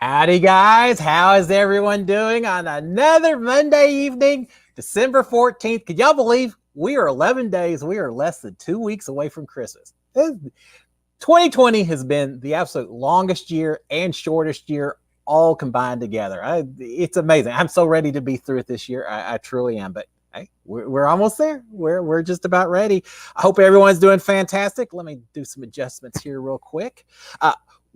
Howdy, guys. How is everyone doing on another Monday evening, December 14th? Can y'all believe we are 11 days, we are less than 2 weeks away from Christmas? 2020 has been the absolute longest year and shortest year all combined together. It's amazing. I'm so ready to be through it this year. I truly am. But hey, we're almost there. We're just about ready. I hope everyone's doing fantastic. Let me do some adjustments here real quick.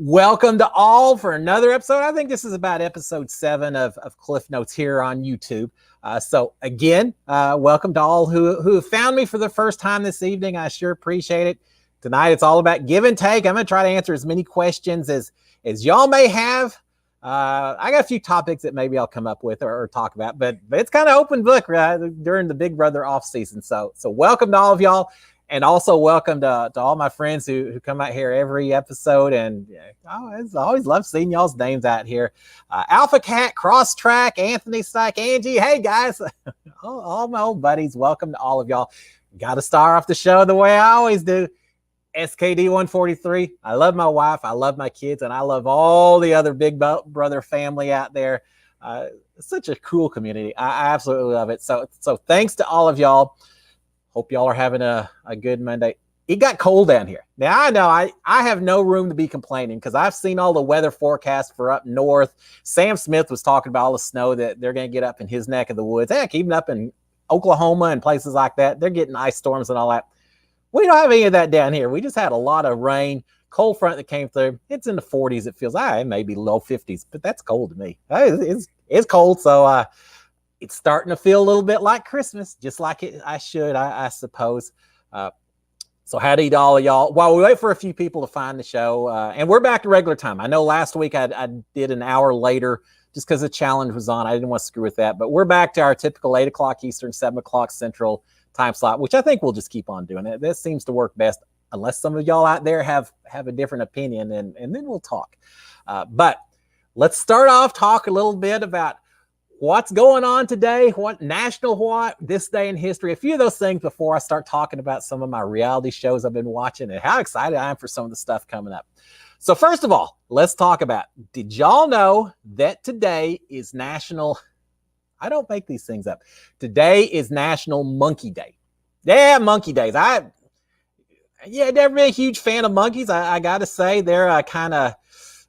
Welcome to all for another episode. I think this is about episode 7 of Cliff Notes here on YouTube. So again, welcome to all who have found me for the first time this evening. I sure appreciate it. Tonight, it's all about give and take. I'm going to try to answer as many questions as y'all may have. I got a few topics that maybe I'll come up with or talk about, but it's kind of open book during the Big Brother off season. So welcome to all of y'all. And also welcome to all my friends who come out here every episode. And I always love seeing y'all's names out here. Alpha Cat, Cross Track, Anthony Syke, Angie. Hey, guys. all my old buddies. Welcome to all of y'all. Got to start off the show the way I always do. SKD 143. I love my wife. I love my kids. And I love all the other Big Brother family out there. It's such a cool community. I absolutely love it. So thanks to all of y'all. Hope y'all are having a good Monday. It got cold down here. Now, I know I have no room to be complaining because I've seen all the weather forecasts for up north. Sam Smith was talking about all the snow that they're going to get up in his neck of the woods. Heck, even up in Oklahoma and places like that, they're getting ice storms and all that. We don't have any of that down here. We just had a lot of rain, cold front that came through. It's in the 40s. It feels it may be low 50s, but that's cold to me. It's cold, so it's starting to feel a little bit like Christmas, just like I suppose. So howdy to all of y'all. While we wait for a few people to find the show, and we're back to regular time. I know last week I did an hour later just because the challenge was on. I didn't want to screw with that, but we're back to our typical 8 o'clock Eastern, 7 o'clock Central time slot, which I think we'll just keep on doing. This seems to work best, unless some of y'all out there have a different opinion, and then we'll talk. But let's start off, talk a little bit about what's going on today, what this day in history, a few of those things before I start talking about some of my reality shows I've been watching and how excited I am for some of the stuff coming up. So first of all, let's talk about, did y'all know that today is I don't make these things up. Today is National Monkey Day. Yeah, Monkey Days. Never been a huge fan of monkeys. I got to say they're kind of,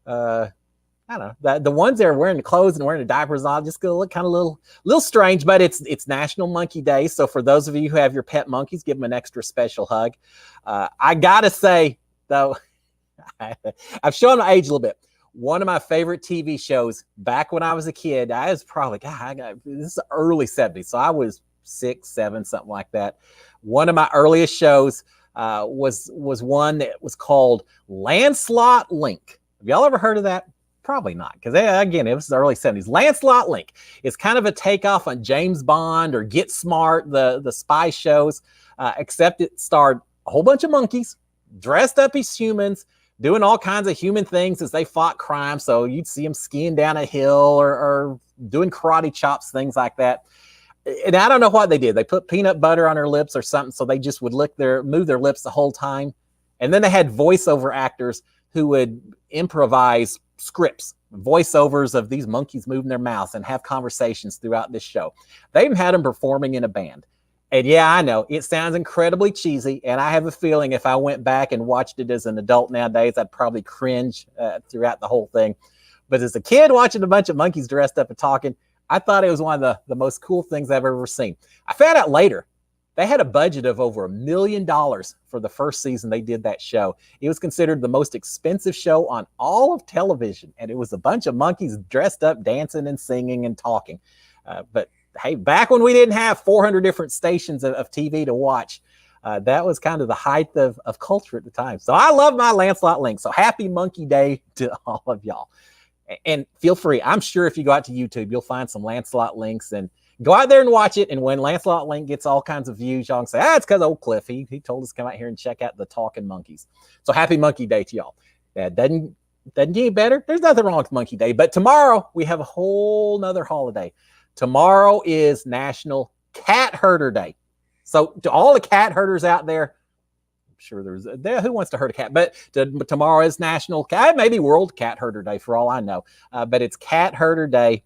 I don't know, the ones that are wearing the clothes and wearing the diapers on just gonna look kind of little strange, but it's National Monkey Day. So for those of you who have your pet monkeys, give them an extra special hug. I gotta say though, I've shown my age a little bit. One of my favorite TV shows back when I was a kid, I was probably, this is the early 70s. So I was 6, 7, something like that. One of my earliest shows was one that was called Lancelot Link. Have y'all ever heard of that? Probably not, because again, it was the early 70s. Lancelot Link is kind of a takeoff on James Bond or Get Smart, the spy shows, except it starred a whole bunch of monkeys dressed up as humans, doing all kinds of human things as they fought crime. So you'd see them skiing down a hill or doing karate chops, things like that. And I don't know what they did. They put peanut butter on their lips or something, so they just would move their lips the whole time. And then they had voiceover actors who would improvise scripts, voiceovers of these monkeys moving their mouths and have conversations throughout this show. They even had them performing in a band. And yeah, I know it sounds incredibly cheesy. And I have a feeling if I went back and watched it as an adult nowadays, I'd probably cringe throughout the whole thing. But as a kid watching a bunch of monkeys dressed up and talking, I thought it was one of the most cool things I've ever seen. I found out later, they had a budget of over $1 million for the first season they did that show. It was considered the most expensive show on all of television. And it was a bunch of monkeys dressed up, dancing and singing and talking. But hey, back when we didn't have 400 different stations of TV to watch, that was kind of the height of culture at the time. So I love my Lancelot Link. So happy Monkey Day to all of y'all. And feel free. I'm sure if you go out to YouTube, you'll find some Lancelot Links and go out there and watch it. And when Lancelot Link gets all kinds of views, y'all can say, it's because old Cliff. He told us to come out here and check out the talking monkeys. So happy Monkey Day to y'all. Doesn't get any better. There's nothing wrong with Monkey Day. But tomorrow we have a whole nother holiday. Tomorrow is National Cat Herder Day. So to all the cat herders out there, sure there's who wants to herd a cat, but tomorrow is National Cat, maybe World Cat Herder Day for all I know, but it's Cat Herder Day.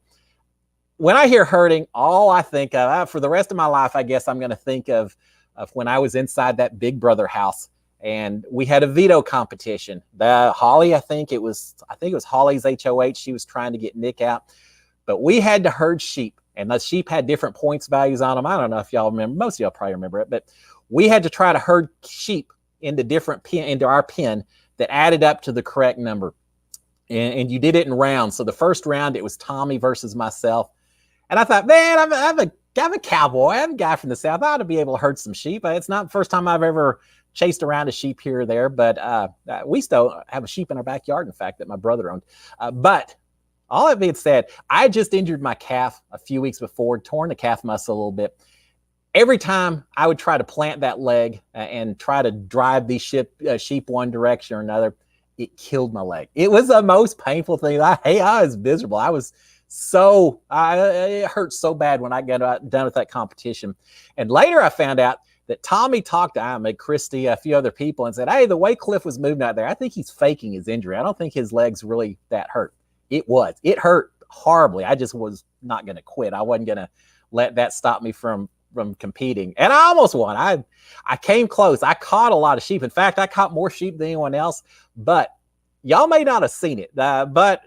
When I hear herding, all I think of for the rest of my life, I guess I'm going to think of when I was inside that Big Brother house and we had a veto competition. Holly, I think it was Holly's HOH. She was trying to get Nick out, but we had to herd sheep, and the sheep had different points values on them. I don't know if y'all remember. Most of y'all probably remember it, but we had to try to herd sheep into our pen that added up to the correct number, and you did it in rounds. So the first round it was Tommy versus myself. And I thought, man, I'm a cowboy. I'm a guy from the South. I ought to be able to herd some sheep. It's not the first time I've ever chased around a sheep here or there, but we still have a sheep in our backyard, in fact, that my brother owned. But all that being said, I just injured my calf a few weeks before, torn the calf muscle a little bit. Every time I would try to plant that leg and try to drive these sheep one direction or another, it killed my leg. It was the most painful thing. I was miserable. It hurt so bad when I got done with that competition. And later I found out that Tommy talked to Christy, a few other people, and said, hey, the way Cliff was moving out there, I think he's faking his injury. I don't think his leg's really that hurt. It hurt horribly. I just was not going to quit. I wasn't going to let that stop me from competing. And I almost won. I came close. I caught a lot of sheep. In fact, I caught more sheep than anyone else, but y'all may not have seen it. But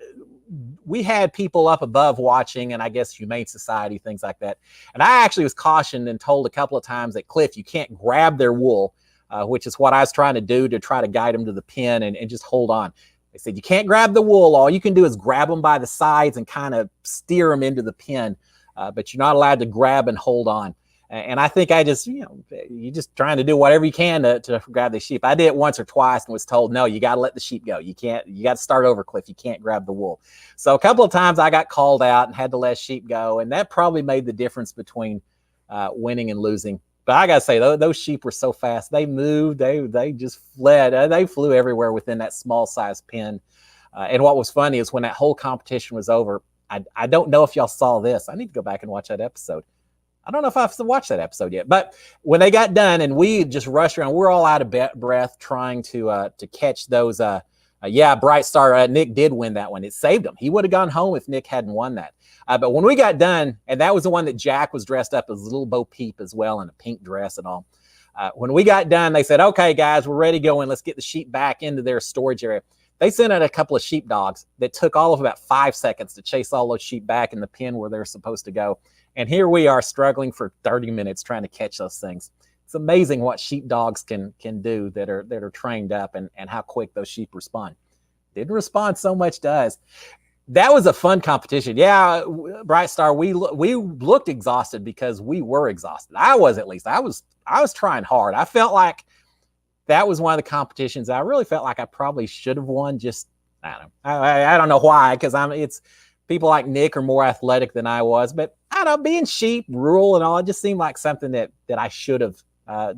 we had people up above watching, and I guess Humane Society, things like that. And I actually was cautioned and told a couple of times that, Cliff, you can't grab their wool, which is what I was trying to do to try to guide them to the pen and just hold on. They said, you can't grab the wool. All you can do is grab them by the sides and kind of steer them into the pen, but you're not allowed to grab and hold on. And I think you're just trying to do whatever you can to grab the sheep. I did it once or twice and was told, no, you got to let the sheep go. You got to start over, Cliff. You can't grab the wool. So a couple of times I got called out and had to let sheep go. And that probably made the difference between winning and losing. But I got to say, those sheep were so fast. They moved. They just fled. They flew everywhere within that small size pen. And what was funny is when that whole competition was over, I don't know if y'all saw this. I need to go back and watch that episode. I don't know if I've watched that episode yet, but when they got done and we just rushed around, we're all out of breath trying to catch those. Bright Star, Nick did win that one. It saved him. He would have gone home if Nick hadn't won that. But when we got done, and that was the one that Jack was dressed up as Little Bo Peep as well in a pink dress and all. When we got done, they said, okay, guys, we're ready to go in. Let's get the sheep back into their storage area. They sent out a couple of sheepdogs that took all of about 5 seconds to chase all those sheep back in the pen where they're supposed to go. And here we are struggling for 30 minutes trying to catch those things. It's amazing what sheepdogs can do that are trained up and how quick those sheep respond. Didn't respond so much to us. That was a fun competition. Yeah, Bright Star, we looked exhausted because we were exhausted. I was, at least. I was trying hard. I felt like that was one of the competitions I really felt like I probably should have won. Just, I don't know. I don't know why, because it's people like Nick are more athletic than I was, but I don't know, being sheep, rural and all, it just seemed like something that I should have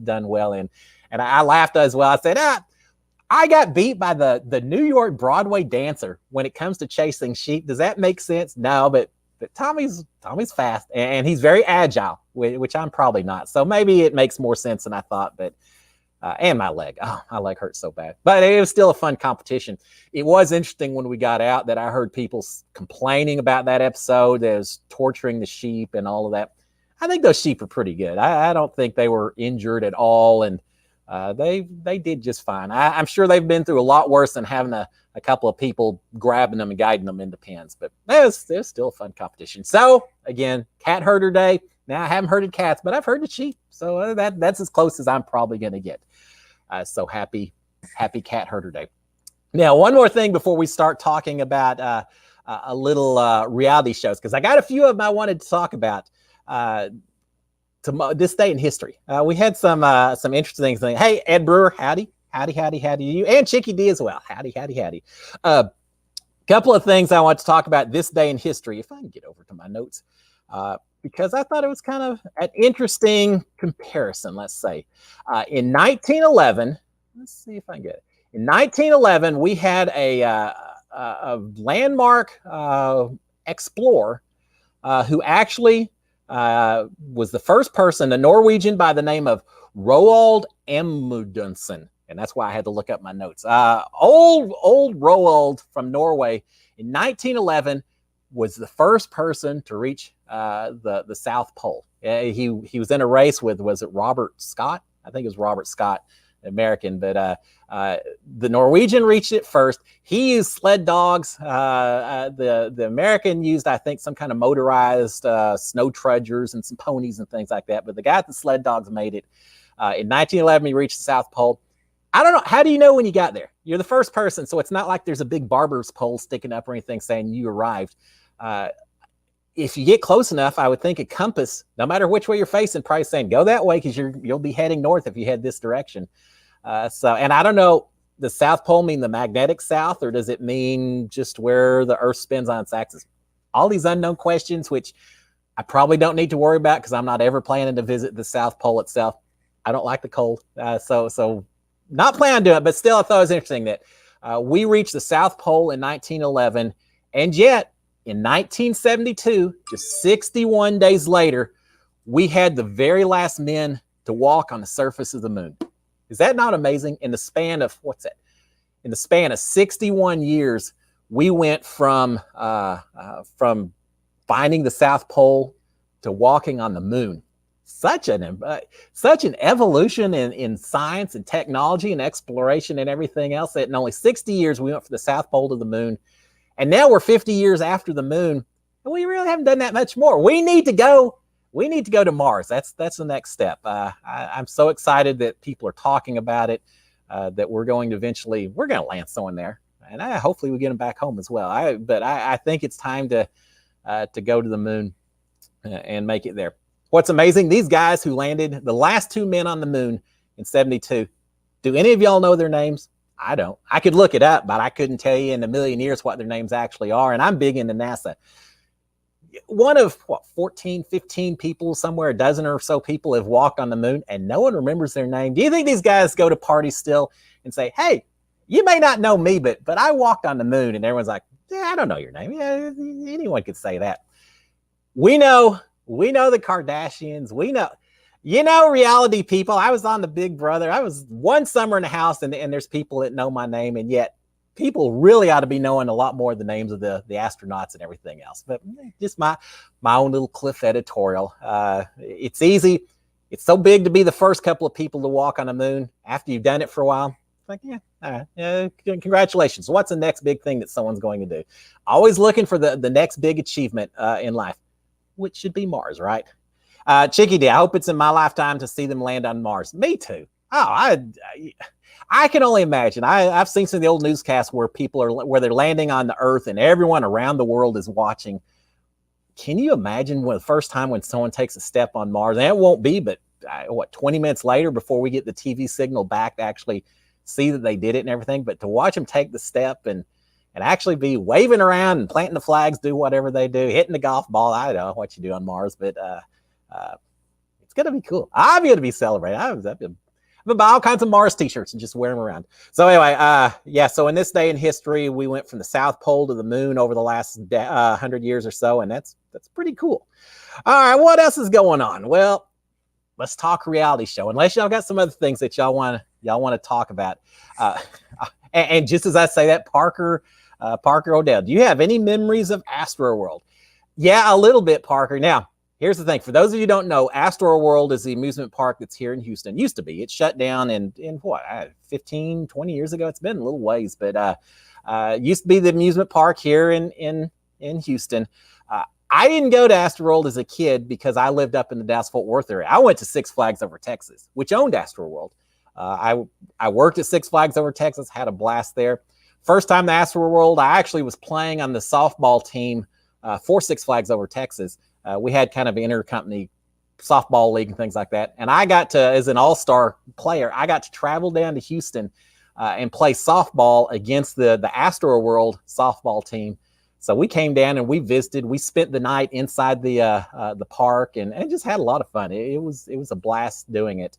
done well in. And I laughed as well. I said, I got beat by the New York Broadway dancer when it comes to chasing sheep. Does that make sense? No, but Tommy's fast and he's very agile, which I'm probably not. So maybe it makes more sense than I thought, but and my leg. Oh, my leg hurt so bad. But it was still a fun competition. It was interesting when we got out that I heard people complaining about that episode as torturing the sheep and all of that. I think those sheep are pretty good. I don't think they were injured at all, and they did just fine. I'm sure they've been through a lot worse than having a couple of people grabbing them and guiding them into pens. But it was still a fun competition. So, again, Cat Herder Day. Now, I haven't herded cats, but I've herded sheep. So that's as close as I'm probably going to get. So happy Cat Herder Day. Now, one more thing before we start talking about a little reality shows, because I got a few of them I wanted to talk about this day in history. We had some interesting things. Hey, Ed Brewer, howdy to you, and Chicky D as well. Howdy. Couple of things I want to talk about this day in history, if I can get over to my notes, because I thought it was kind of an interesting comparison, let's say. In 1911, let's see if I can get it. In 1911, we had a landmark explorer who actually was the first person, a Norwegian by the name of Roald Amundsen. and that's why I had to look up my notes. Old Roald from Norway in 1911 was the first person to reach the South Pole. He was in a race with, was it Robert Scott? I think it was Robert Scott, American, but the Norwegian reached it first. He used sled dogs. The American used, I think, some kind of motorized snow trudgers and some ponies and things like that. But the guy at the sled dogs made it. In 1911, he reached the South Pole. I don't know. How do you know when you got there? You're the first person, so it's not like there's a big barber's pole sticking up or anything saying you arrived. If you get close enough, I would think a compass, no matter which way you're facing, probably saying go that way because you'll be heading north if you head this direction. And I don't know, does South Pole mean the magnetic south, or does it mean just where the Earth spins on its axis? All these unknown questions, which I probably don't need to worry about because I'm not ever planning to visit the South Pole itself. I don't like the cold, so not planning to do it, but still I thought it was interesting that we reached the South Pole in 1911, and yet in 1972, just 61 days later, we had the very last men to walk on the surface of the moon. Is that not amazing? In the span of, in the span of 61 years, we went from finding the South Pole to walking on the moon. Such an evolution in science and technology and exploration and everything else that in only 60 years, we went from the South Pole to the moon. And now we're 50 years after the moon, and we really haven't done that much more. We need to go to Mars. That's the next step. I'm so excited that people are talking about it, that we're going to land someone there. And hopefully we get them back home as well. But I think it's time to go to the moon and make it there. What's amazing, these guys who landed, the last two men on the moon in 72, do any of y'all know their names? I don't. I could look it up, but I couldn't tell you in a million years what their names actually are. And I'm big into NASA. One of 14, 15 people somewhere, a dozen or so people have walked on the moon and no one remembers their name. Do you think these guys go to parties still and say, hey, you may not know me, but I walked on the moon, and everyone's like, yeah, I don't know your name. Yeah, anyone could say that. We know the Kardashians. We know, reality people. I was on the Big Brother. I was one summer in the house, and there's people that know my name, and yet people really ought to be knowing a lot more of the names of the astronauts and everything else. But just my own little Cliff editorial. It's easy. It's so big to be the first couple of people to walk on the moon. After you've done it for a while, it's like, yeah, all right, congratulations. What's the next big thing that someone's going to do? Always looking for the next big achievement in life, which should be Mars, right? Chicky D, I hope it's in my lifetime to see them land on Mars. Me too. Oh, I can only imagine. I've seen some of the old newscasts where where they're landing on the Earth and everyone around the world is watching. Can you imagine the first time when someone takes a step on Mars? And it won't be, but 20 minutes later before we get the TV signal back to actually see that they did it and everything. But to watch them take the step and actually be waving around and planting the flags, do whatever they do, hitting the golf ball. I don't know what you do on Mars, but it's going to be cool. I'm going to be celebrating. I've been buy all kinds of Mars t-shirts and just wear them around. So anyway, so in this day in history, we went from the South Pole to the moon over the last 100 years or so, and that's pretty cool. All right, what else is going on? Well, let's talk reality show. Unless y'all got some other things that y'all want to talk about. And just as I say that, Parker Odell, do you have any memories of AstroWorld? Yeah, a little bit, Parker. Now, here's the thing. For those of you who don't know, AstroWorld is the amusement park that's here in Houston. Used to be. It shut down in 15, 20 years ago. It's been a little ways, but used to be the amusement park here in Houston. I didn't go to AstroWorld as a kid because I lived up in the Dallas-Fort Worth area. I went to Six Flags Over Texas, which owned AstroWorld. I worked at Six Flags Over Texas, had a blast there. First time to AstroWorld, I actually was playing on the softball team for Six Flags Over Texas. We had kind of an intercompany softball league and things like that. And I got to, as an all-star player, I got to travel down to Houston and play softball against the AstroWorld softball team. So we came down and we visited. We spent the night inside the park and just had a lot of fun. It was a blast doing it.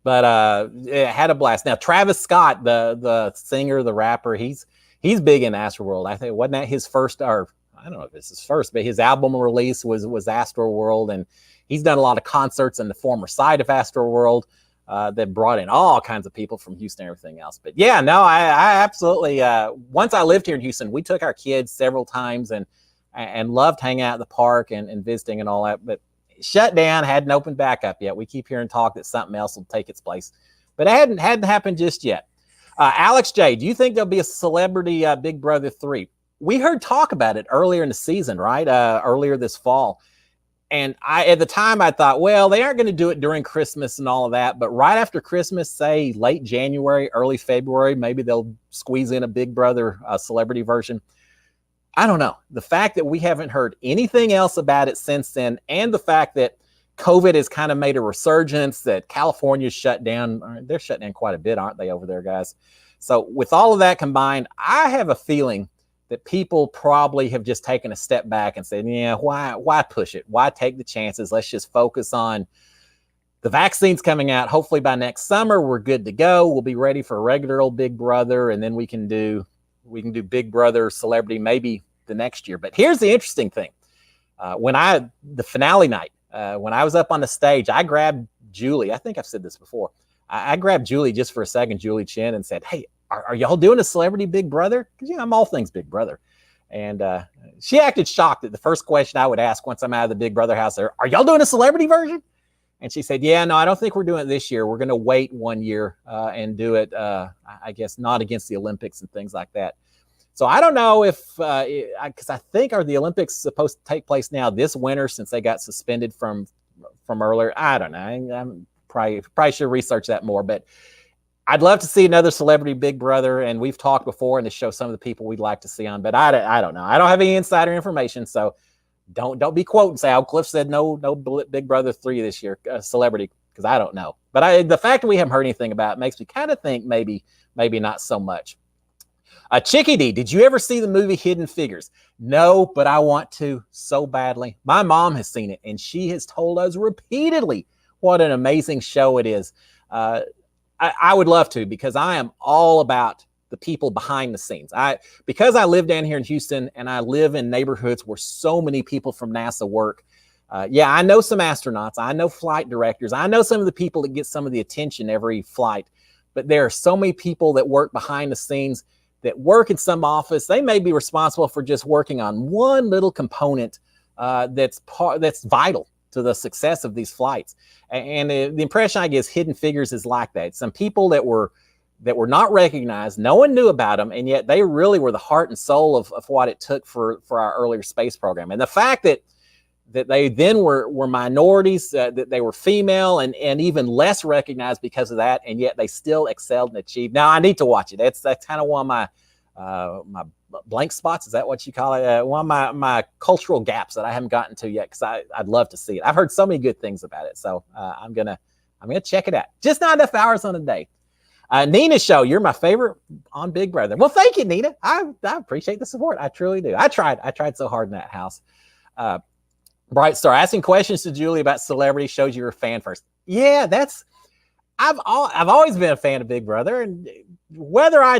But it had a blast. Now, Travis Scott, the singer, the rapper, he's big in AstroWorld. I think, wasn't that his first, or I don't know if it's his first, but his album release was AstroWorld, and he's done a lot of concerts in the former site of AstroWorld. that brought in all kinds of people from Houston and everything else. But yeah, no, I absolutely, once I lived here in Houston, we took our kids several times and loved hanging out at the park and visiting and all that. But shut down, hadn't opened back up yet. We keep hearing talk that something else will take its place, but it hadn't happened just yet. Alex J, do you think there'll be a Celebrity Big Brother 3? We heard talk about it earlier in the season, right? Earlier this fall. And at the time, I thought, well, they aren't going to do it during Christmas and all of that. But right after Christmas, say late January, early February, maybe they'll squeeze in a Big Brother celebrity version. I don't know. The fact that we haven't heard anything else about it since then, and the fact that COVID has kind of made a resurgence, that California's shut down. They're shut down quite a bit, aren't they, over there, guys? So with all of that combined, I have a feeling that people probably have just taken a step back and said, yeah, why push it? Why take the chances? Let's just focus on the vaccines coming out. Hopefully by next summer, we're good to go. We'll be ready for a regular old Big Brother, and then we can do Big Brother Celebrity maybe the next year. But here's the interesting thing. The finale night, when I was up on the stage, I grabbed Julie. I think I've said this before. I grabbed Julie just for a second, Julie Chen, and said, hey, are y'all doing a Celebrity Big Brother? Because, I'm all things Big Brother. And she acted shocked that the first question I would ask once I'm out of the Big Brother house there, are y'all doing a celebrity version? And she said, yeah, no, I don't think we're doing it this year. We're going to wait 1 year and do it, I guess, not against the Olympics and things like that. So I don't know if, because I think, are the Olympics supposed to take place now this winter since they got suspended from earlier? I don't know. I'm probably should research that more, but I'd love to see another Celebrity Big Brother, and we've talked before, and to show some of the people we'd like to see on, but I don't know. I don't have any insider information, so don't be quoting say, oh, Cliff said no Big Brother 3 this year, Celebrity, because I don't know. But the fact that we haven't heard anything about it makes me kind of think maybe not so much. Chickadee, did you ever see the movie Hidden Figures? No, but I want to so badly. My mom has seen it, and she has told us repeatedly what an amazing show it is. I would love to, because I am all about the people behind the scenes. Because I live down here in Houston and I live in neighborhoods where so many people from NASA work. Yeah, I know some astronauts. I know flight directors. I know some of the people that get some of the attention every flight. But there are so many people that work behind the scenes, that work in some office. They may be responsible for just working on one little component that's vital to the success of these flights. And the impression I get is Hidden Figures is like that. Some people that were not recognized, no one knew about them, and yet they really were the heart and soul of what it took for our earlier space program. And the fact that they then were minorities, that they were female and even less recognized because of that, and yet they still excelled and achieved. Now I need to watch it. That's kind of one of my blank spots. Is that what you call it? One of my cultural gaps that I haven't gotten to yet, because I'd love to see it. I've heard so many good things about it, so I'm gonna check it out. Just not enough hours on a day. Nina's show, you're my favorite on Big Brother. Well, thank you, Nina. I appreciate the support. I truly do. I tried so hard in that house. Bright Star, asking questions to Julie about celebrity shows you're a fan first. Yeah, I've always been a fan of Big Brother, and whether I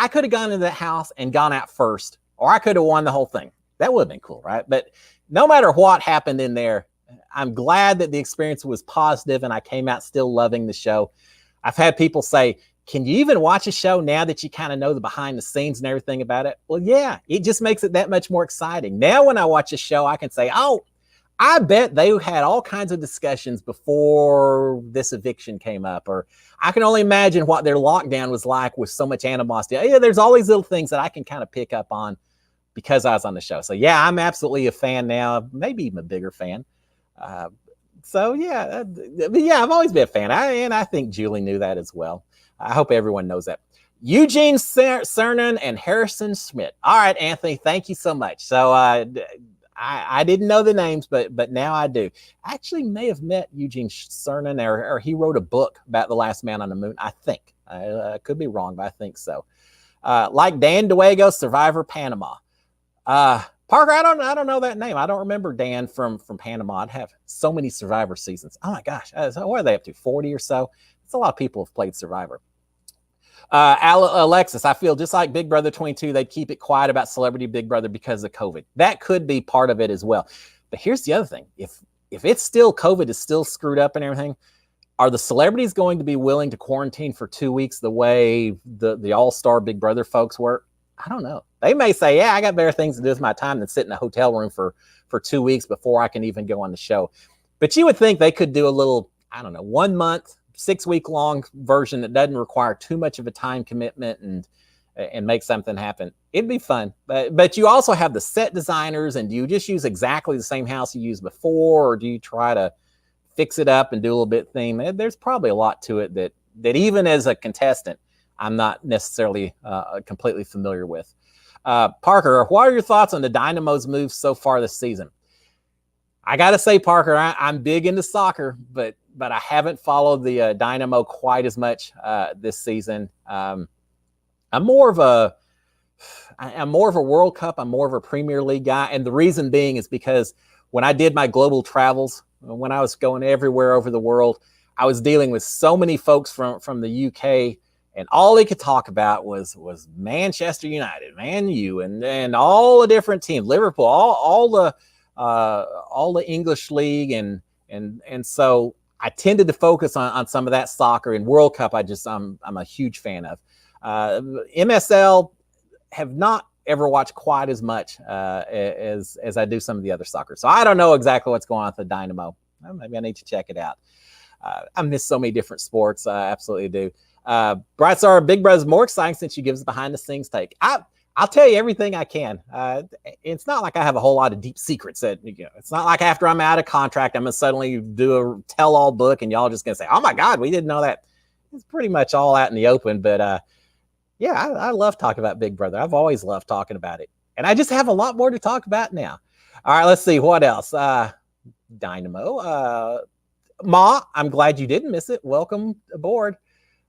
could have gone into that house and gone out first, or I could have won the whole thing. That would have been cool, right? But no matter what happened in there, I'm glad that the experience was positive and I came out still loving the show. I've had people say, can you even watch a show now that you kind of know the behind the scenes and everything about it? Well, yeah, it just makes it that much more exciting. Now when I watch a show, I can say, oh, I bet they had all kinds of discussions before this eviction came up, or I can only imagine what their lockdown was like with so much animosity. Yeah, there's all these little things that I can kind of pick up on because I was on the show. So yeah, I'm absolutely a fan now, maybe even a bigger fan. So yeah, I've always been a fan. And I think Julie knew that as well. I hope everyone knows that. Eugene Cernan and Harrison Schmidt. All right, Anthony, thank you so much. So I didn't know the names, but now I do. I actually may have met Eugene Cernan, or he wrote a book about the last man on the moon, I think. I could be wrong, but I think so. Like Dan Duego, Survivor Panama. Parker, I don't know that name. I don't remember Dan from Panama. I'd have so many Survivor seasons. Oh my gosh, what are they up to, 40 or so? It's a lot of people have played Survivor. Alexis, I feel just like Big Brother 22, they'd keep it quiet about Celebrity Big Brother because of COVID. That could be part of it as well. But here's the other thing. If it's still, COVID is still screwed up and everything, Are the celebrities going to be willing to quarantine for 2 weeks the way the all-star Big Brother folks were? I don't know. They may say, yeah, I got better things to do with my time than sit in a hotel room for 2 weeks before I can even go on the show. But you would think they could do a little, I don't know, 1 month, 6 week long version that doesn't require too much of a time commitment and make something happen. It'd be fun. But you also have the set designers, and do you just use exactly the same house you used before, or do you try to fix it up and do a little bit theme? There's probably a lot to it that even as a contestant, I'm not necessarily completely familiar with. Parker, what are your thoughts on the Dynamo's moves so far this season? I got to say, Parker, I'm big into soccer, but I haven't followed the Dynamo quite as much this season. I'm more of a World Cup. I'm more of a Premier League guy. And the reason being is because when I did my global travels, when I was going everywhere over the world, I was dealing with so many folks from the UK, and all they could talk about was Manchester United, Man U, and all the different teams, Liverpool, all the English league, and so I tended to focus on some of that soccer. And World Cup, I'm a huge fan of. MSL have not ever watched quite as much as I do some of the other soccer. So I don't know exactly what's going on with the Dynamo. Well, maybe I need to check it out. I miss so many different sports. I absolutely do. Bright Star, Big Brother's more exciting since she gives a behind the scenes take. I'll tell you everything I can. It's not like I have a whole lot of deep secrets that, it's not like after I'm out of contract, I'm going to suddenly do a tell-all book and y'all just going to say, oh my God, we didn't know that. It's pretty much all out in the open. But yeah, I love talking about Big Brother. I've always loved talking about it. And I just have a lot more to talk about now. All right, let's see. What else? Dynamo. Ma, I'm glad you didn't miss it. Welcome aboard.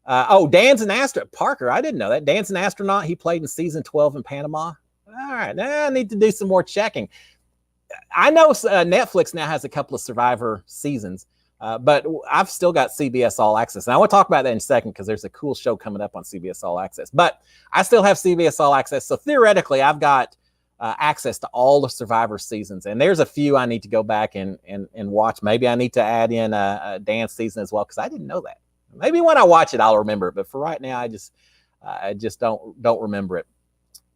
Dan's an astronaut. Parker, I didn't know that. Dan's an astronaut. He played in season 12 in Panama. All right, now I need to do some more checking. I know Netflix now has a couple of Survivor seasons, but I've still got CBS All Access. And I want to talk about that in a second because there's a cool show coming up on CBS All Access. But I still have CBS All Access. So theoretically, I've got access to all the Survivor seasons. And there's a few I need to go back and watch. Maybe I need to add in Dan's season as well because I didn't know that. Maybe when I watch it, I'll remember it. But for right now, I just don't remember it.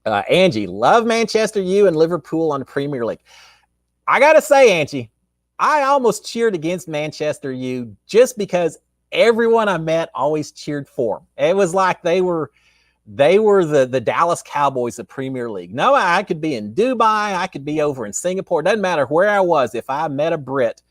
Angie, love Manchester U and Liverpool on the Premier League. I got to say, Angie, I almost cheered against Manchester U just because everyone I met always cheered for them. It was like they were the Dallas Cowboys of Premier League. No, I could be in Dubai. I could be over in Singapore. It doesn't matter where I was. If I met a Brit,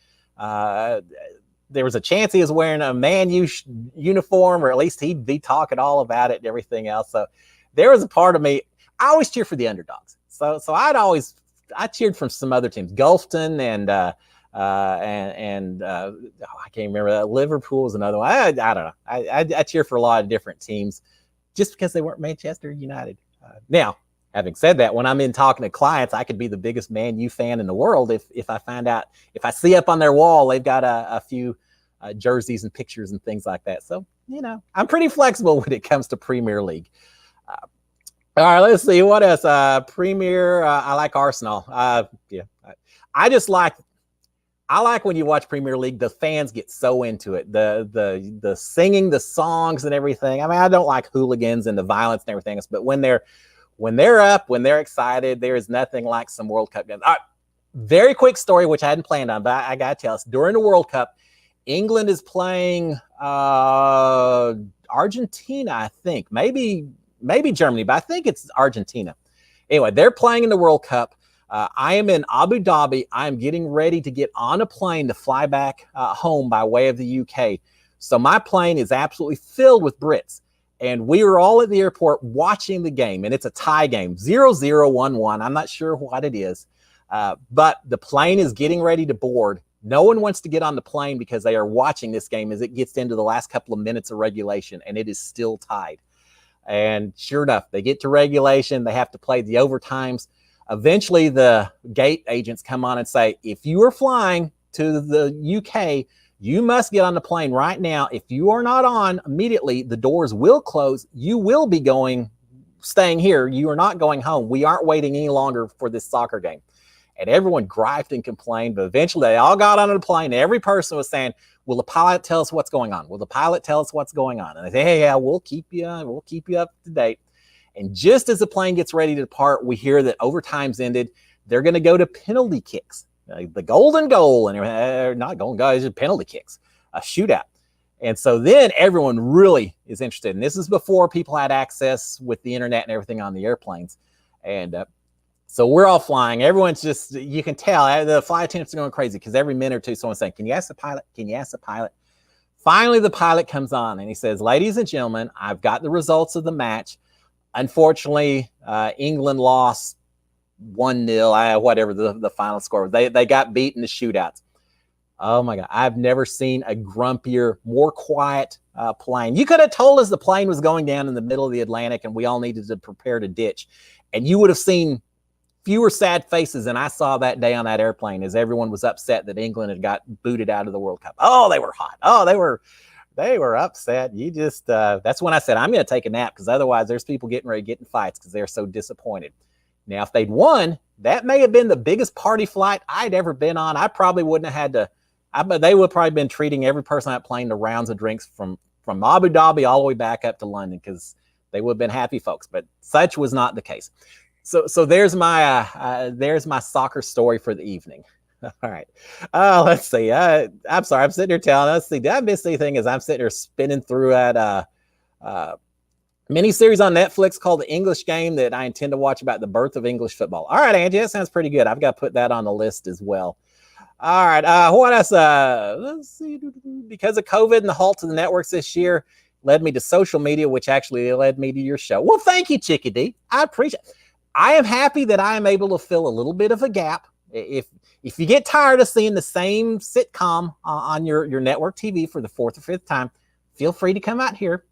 there was a chance he was wearing a Man U uniform, or at least he'd be talking all about it and everything else. So there was a part of me. I always cheer for the underdogs. So I cheered from some other teams, Gulfton and I can't remember that. Liverpool was another one. I don't know. I cheer for a lot of different teams just because they weren't Manchester United. Now, having said that, when I'm in talking to clients, I could be the biggest Man U fan in the world if I find out, if I see up on their wall, they've got a few jerseys and pictures and things like that. So, I'm pretty flexible when it comes to Premier League. All right, let's see. What else? Premier, I like Arsenal. Yeah, I like when you watch Premier League, the fans get so into it. The singing, the songs and everything. I mean, I don't like hooligans and the violence and everything else, but when they're up, when they're excited, there is nothing like some World Cup games. All right, very quick story, which I hadn't planned on, but I got to tell us. During the World Cup, England is playing Argentina, I think. Maybe Germany, but I think it's Argentina. Anyway, they're playing in the World Cup. I am in Abu Dhabi. I am getting ready to get on a plane to fly back home by way of the UK. So my plane is absolutely filled with Brits. And we were all at the airport watching the game. And it's a tie game, 0-0, 1-1. I'm not sure what it is. But the plane is getting ready to board. No one wants to get on the plane because they are watching this game as it gets into the last couple of minutes of regulation. And it is still tied. And sure enough, they get to regulation. They have to play the overtimes. Eventually, the gate agents come on and say, if you are flying to the UK, you must get on the plane right now. If you are not on immediately, the doors will close. You will be staying here. You are not going home. We aren't waiting any longer for this soccer game. And everyone griped and complained, but eventually they all got onto the plane. Every person was saying, will the pilot tell us what's going on? Will the pilot tell us what's going on? And they say, hey, yeah, we'll keep you up to date. And just as the plane gets ready to depart, we hear that overtime's ended. They're going to go to penalty kicks, the golden goal, and not golden goal, it's just penalty kicks, a shootout. And so then everyone really is interested. And this is before people had access with the internet and everything on the airplanes. And so we're all flying. Everyone's just, you can tell the flight attendants are going crazy because every minute or two, someone's saying, can you ask the pilot? Can you ask the pilot? Finally, the pilot comes on and he says, ladies and gentlemen, I've got the results of the match. Unfortunately, England lost 1-0, whatever the final score. They got beat in the shootouts. Oh my God, I've never seen a grumpier, more quiet plane. You could have told us the plane was going down in the middle of the Atlantic and we all needed to prepare to ditch. And you would have seen fewer sad faces than I saw that day on that airplane as everyone was upset that England had got booted out of the World Cup. Oh, they were hot. Oh, they were upset. You just, that's when I said, I'm going to take a nap because otherwise there's people getting ready to get in fights because they're so disappointed. Now, if they'd won, that may have been the biggest party flight I'd ever been on. I probably wouldn't have had to, they would have probably been treating every person on that plane to rounds of drinks from Abu Dhabi all the way back up to London because they would have been happy folks, but such was not the case. So there's my soccer story for the evening. All right. Let's see. I'm sorry. I'm sitting here telling. Let's see. Did I miss anything as I'm sitting here spinning through that miniseries on Netflix called The English Game that I intend to watch about the birth of English football. All right, Angie, that sounds pretty good. I've got to put that on the list as well. All right. What else? Let's see. Because of COVID and the halt to the networks this year led me to social media, which actually led me to your show. Well, thank you, Chickadee. I appreciate it. I am happy that I am able to fill a little bit of a gap. If you get tired of seeing the same sitcom on your network TV for the fourth or fifth time, feel free to come out here.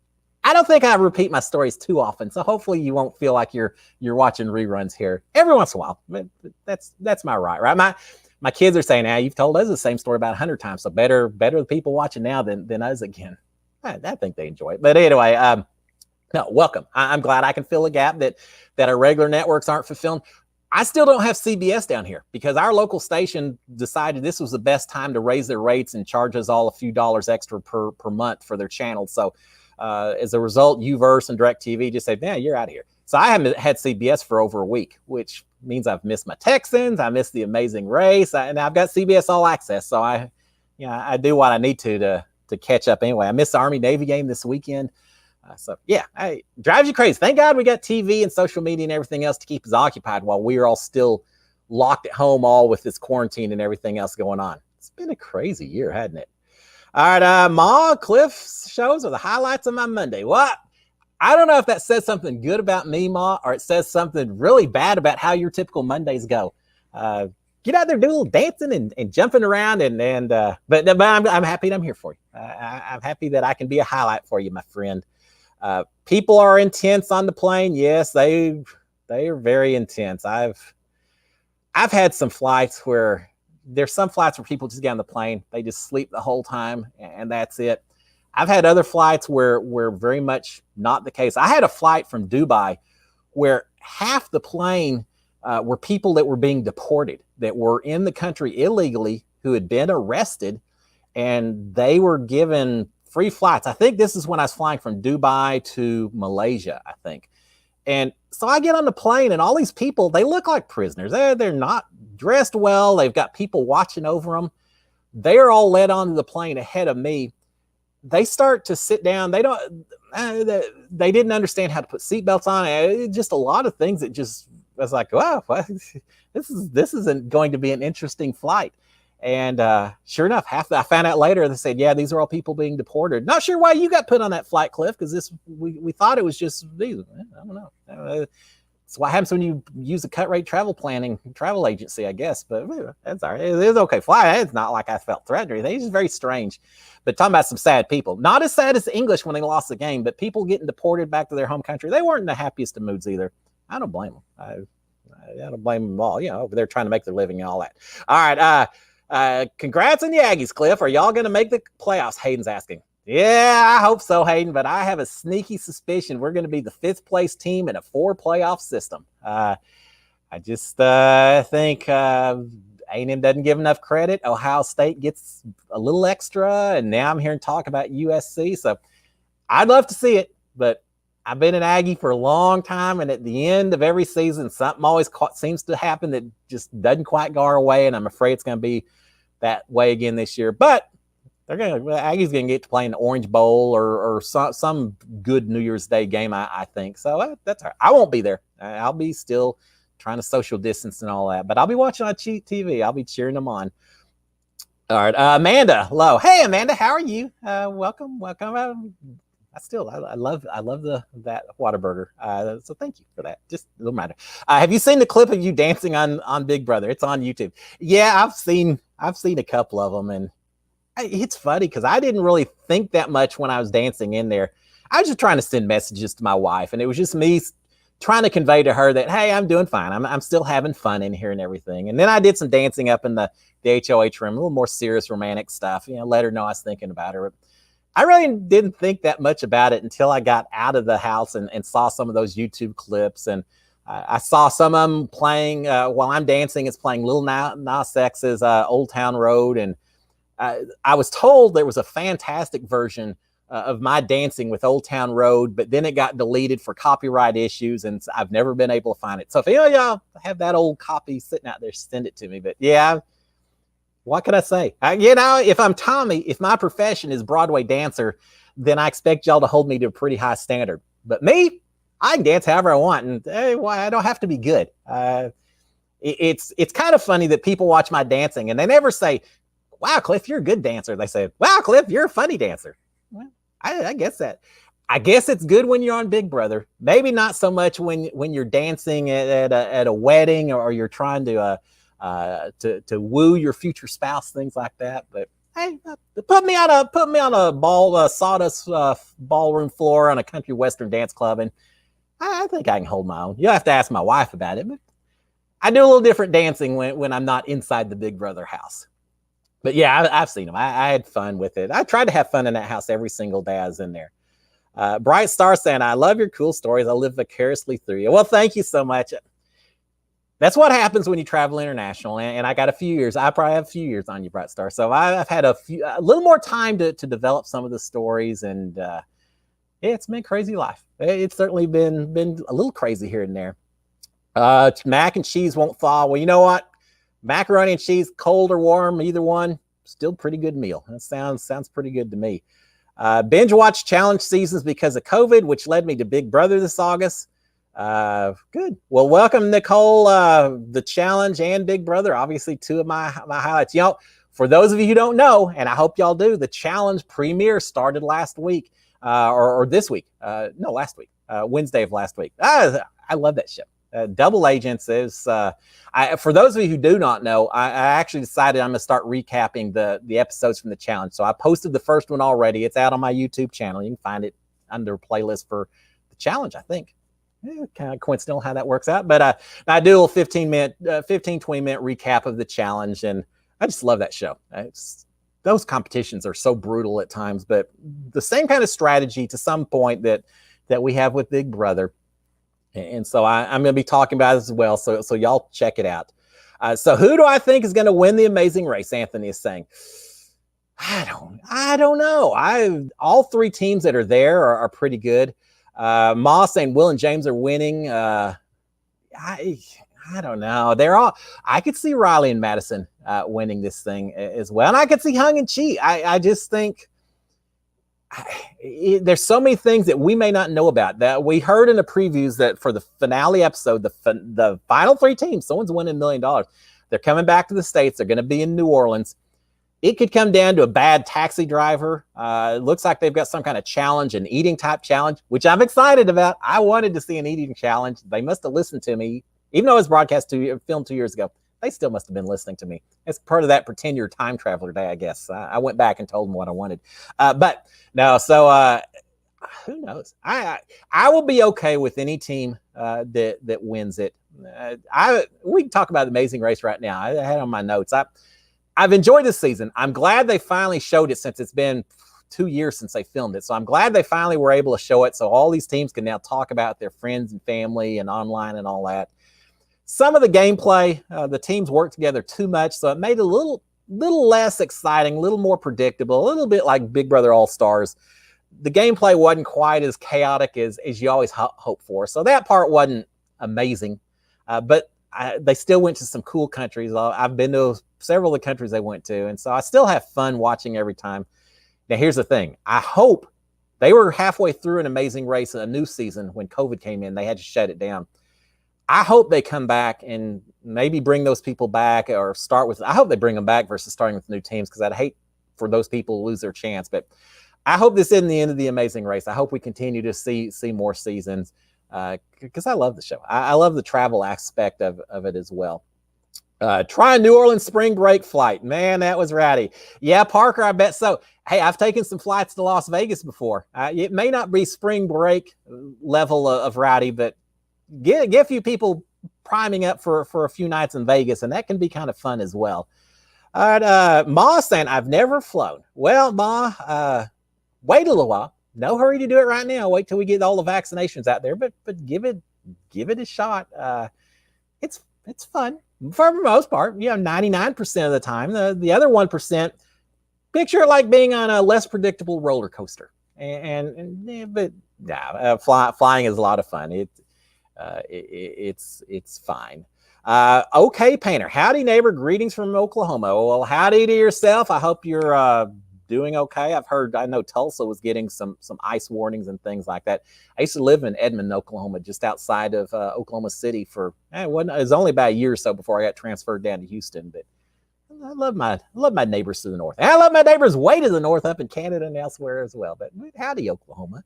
I don't think I repeat my stories too often, so hopefully you won't feel like you're watching reruns here every once in a while. But that's my right? My kids are saying, you've told us the same story about 100 times, so better the people watching now than us again. I think they enjoy it. But anyway, no, welcome. I'm glad I can fill a gap that our regular networks aren't fulfilling. I still don't have CBS down here because our local station decided this was the best time to raise their rates and charge us all a few dollars extra per month for their channel. So as a result, Uverse and DirecTV just said, you're out of here. So I haven't had CBS for over a week, which means I've missed my Texans. I missed the Amazing Race. And I've got CBS All Access. So I do what I need to catch up anyway. I missed the Army-Navy game this weekend. It drives you crazy. Thank God we got TV and social media and everything else to keep us occupied while we are all still locked at home, all with this quarantine and everything else going on. It's been a crazy year, hasn't it? All right, Ma, Cliff's shows are the highlights of my Monday. What? I don't know if that says something good about me, Ma, or it says something really bad about how your typical Mondays go. Get out there, do a little dancing and jumping around, but I'm happy that I'm here for you. I'm happy that I can be a highlight for you, my friend. People are intense on the plane. Yes, they are very intense. I've had some flights where there's some flights where people just get on the plane, they just sleep the whole time, and that's it. I've had other flights where very much not the case. I had a flight from Dubai where half the plane were people that were being deported, that were in the country illegally, who had been arrested, and they were given free flights. I think this is when I was flying from Dubai to Malaysia, I think. And so I get on the plane and all these people, they look like prisoners. They're not dressed well. They've got people watching over them. They're all led onto the plane ahead of me. They start to sit down. They didn't understand how to put seatbelts on. Just a lot of things that just, I was like, wow, this isn't going to be an interesting flight. And sure enough, I found out later, they said, these are all people being deported. Not sure why you got put on that flight, Cliff, because we thought it was just these. I don't know. It's what happens when you use a cut rate travel agency, I guess. But that's all right. It's okay. Fly. It's not like I felt threatened or anything. It's just very strange. But talking about some sad people. Not as sad as the English when they lost the game, but people getting deported back to their home country. They weren't in the happiest of moods either. I don't blame them. I don't blame them all. Over there trying to make their living and all that. All right. Congrats on the Aggies, Cliff. Are y'all going to make the playoffs? Hayden's asking. Yeah, I hope so, Hayden, but I have a sneaky suspicion we're going to be the 5th place team in a 4 playoff system. I just think A&M doesn't give enough credit. Ohio State gets a little extra, and now I'm hearing talk about USC. So I'd love to see it, but I've been an Aggie for a long time, and at the end of every season, something always seems to happen that just doesn't quite go our way, and I'm afraid it's going to be that way again this year. But Aggie's going to get to play in the Orange Bowl or some good New Year's Day game, I think. So that's all right. I won't be there. I'll be still trying to social distance and all that, but I'll be watching on TV. I'll be cheering them on. All right, Amanda Lowe. Hey, Amanda, how are you? Welcome. I love that Whataburger. So thank you for that. Just a little matter. Have you seen the clip of you dancing on Big Brother? It's on YouTube. Yeah, I've seen a couple of them, and it's funny because I didn't really think that much when I was dancing in there. I was just trying to send messages to my wife, and it was just me trying to convey to her that, hey, I'm doing fine. I'm still having fun in here and everything. And then I did some dancing up in the HOH room, a little more serious romantic stuff. Let her know I was thinking about her. I really didn't think that much about it until I got out of the house and saw some of those YouTube clips. And I saw some of them playing while I'm dancing. It's playing Lil Nas X's Old Town Road. And I was told there was a fantastic version of my dancing with Old Town Road, but then it got deleted for copyright issues, and I've never been able to find it. So if any of y'all have that old copy sitting out there, send it to me. But yeah, what can I say? If I'm Tommy, if my profession is Broadway dancer, then I expect y'all to hold me to a pretty high standard. But me, I can dance however I want, and I don't have to be good. It's kind of funny that people watch my dancing, and they never say, wow, Cliff, you're a good dancer. They say, wow, Cliff, you're a funny dancer. Well, I guess it's good when you're on Big Brother. Maybe not so much when you're dancing at a wedding or you're trying to woo your future spouse, things like that. But hey, put me on a sawdust ballroom floor on a country western dance club, and I think I can hold my own. You'll have to ask my wife about it, but I do a little different dancing when I'm not inside the Big Brother house. But yeah, I've seen them. I had fun with it. I tried to have fun in that house every single day I was in there. Bright Star saying, I love your cool stories. I live vicariously through you. Well, thank you so much. That's what happens when you travel international. And I got a few years. I probably have a few years on you, Bright Star. So I've had a little more time to develop some of the stories. And yeah, it's been a crazy life. It's certainly been a little crazy here and there. Mac and cheese won't thaw. Well, you know what? Macaroni and cheese, cold or warm, either one, still pretty good meal. That sounds pretty good to me. Binge watch challenge seasons because of COVID, which led me to Big Brother this August. Good. Well, welcome, Nicole. The challenge and Big Brother, obviously two of my highlights. For those of you who don't know, and I hope y'all do, the challenge premiere started last week, or this week. No, last week, Wednesday of last week. I love that show. Double Agents is, for those of you who do not know, I actually decided I'm going to start recapping the episodes from the challenge. So I posted the first one already. It's out on my YouTube channel. You can find it under playlist for the challenge, I think. Kind of coincidental how that works out. But I do a 20 minute recap of the challenge, and I just love that show. Those competitions are so brutal at times, but the same kind of strategy to some point that we have with Big Brother. And so I'm going to be talking about it as well. So y'all check it out. So who do I think is going to win the Amazing Race? Anthony is saying, I don't know. All three teams that are there are pretty good. Ma saying Will and James are winning. I don't know. I could see Riley and Madison winning this thing as well. And I could see Hung and Chi. I just think there's so many things that we may not know about that we heard in the previews that for the finale episode, the final three teams, someone's winning $1 million. They're coming back to the States. They're going to be in New Orleans. It could come down to a bad taxi driver. It looks like they've got some kind of challenge, an eating type challenge, which I'm excited about. I wanted to see an eating challenge. They must have listened to me, even though it was filmed 2 years ago. They still must have been listening to me. It's part of that pretend you're time traveler day, I guess. I went back and told them what I wanted. But no, so who knows? I will be okay with any team that wins it. We can talk about the Amazing Race right now. I had it on my notes. I've enjoyed this season. I'm glad they finally showed it since it's been 2 years since they filmed it. So I'm glad they finally were able to show it so all these teams can now talk about their friends and family and online and all that. some of the gameplay, the teams worked together too much, so it made it a little less exciting, a little more predictable, a little bit like Big Brother All Stars. The gameplay wasn't quite as chaotic as you always hope for, so that part wasn't amazing. But they still went to some cool countries. I've been to several of the countries they went to, and so I still have fun watching every time. Now, here's the thing. I hope they were halfway through an Amazing Race, a new season, when COVID came in. They had to shut it down. I hope they come back and maybe bring those people back, or start with, I hope they bring them back versus starting with new teams, because I'd hate for those people to lose their chance. But I hope this isn't the end of the Amazing Race. I hope we continue to see more seasons, because I love the show. I love the travel aspect of it as well. Try a New Orleans spring break flight. Man, that was rowdy. Yeah, Parker, I bet so. Hey, I've taken some flights to Las Vegas before. It may not be spring break level of rowdy, but get a few people priming up for a few nights in Vegas, and that can be kind of fun as well. All right, Ma saying, I've never flown. Well, Ma, wait a little while. No hurry to do it right now. Wait till we get all the vaccinations out there, but give it a shot. It's fun for the most part. 99% of the time. The other 1%, picture it like being on a less predictable roller coaster. But flying is a lot of fun. It's fine. Okay, Painter. Howdy, neighbor. Greetings from Oklahoma. Well, howdy to yourself. I hope you're doing okay. I know Tulsa was getting some ice warnings and things like that. I used to live in Edmond, Oklahoma, just outside of Oklahoma City for it was only about a year or so before I got transferred down to Houston. But I love my neighbors to the north. And I love my neighbors way to the north, up in Canada and elsewhere as well. But howdy, Oklahoma.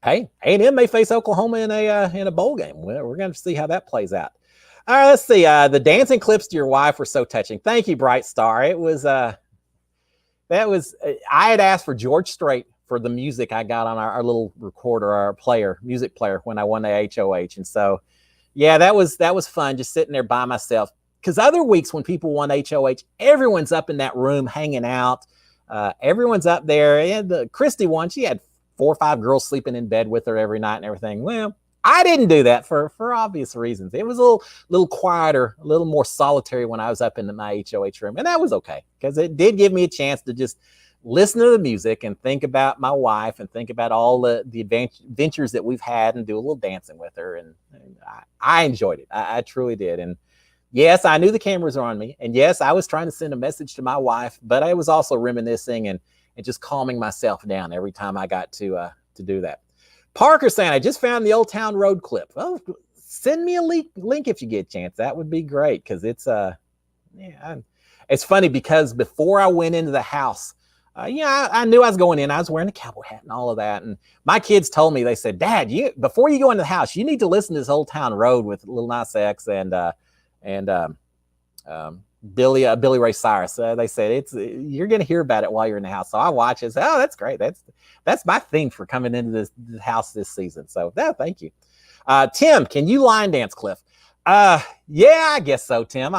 Hey, A&M may face Oklahoma in a bowl game. We're going to see how that plays out. All right, let's see. The dancing clips to your wife were so touching. Thank you, Bright Star. It was I had asked for George Strait for the music I got on our little recorder, our music player, when I won the HOH. And so, yeah, that was fun, just sitting there by myself. Because other weeks when people won HOH, everyone's up in that room hanging out. Everyone's up there. And Christy won. She had 4 or 5 girls sleeping in bed with her every night and everything. Well, I didn't do that for obvious reasons. It was a little quieter, a little more solitary when I was up in my HOH room. And that was okay, because it did give me a chance to just listen to the music and think about my wife and think about all the adventures that we've had and do a little dancing with her. And I enjoyed it. I truly did. And yes, I knew the cameras were on me. And yes, I was trying to send a message to my wife, but I was also reminiscing and just calming myself down every time I got to do that. Parker saying, I just found the Old Town Road clip. Well, send me a link if you get a chance. That would be great, because it's funny, because before I went into the house, I knew I was going in. I was wearing a cowboy hat and all of that. And my kids told me, they said, Dad, before you go into the house, you need to listen to this Old Town Road with Lil Nas X and Billy Ray Cyrus. They said you're going to hear about it while you're in the house. So I watch it. Oh, that's great. That's my theme for coming into this house this season. So thank you. Tim, can you line dance, Cliff? Yeah, I guess so, Tim.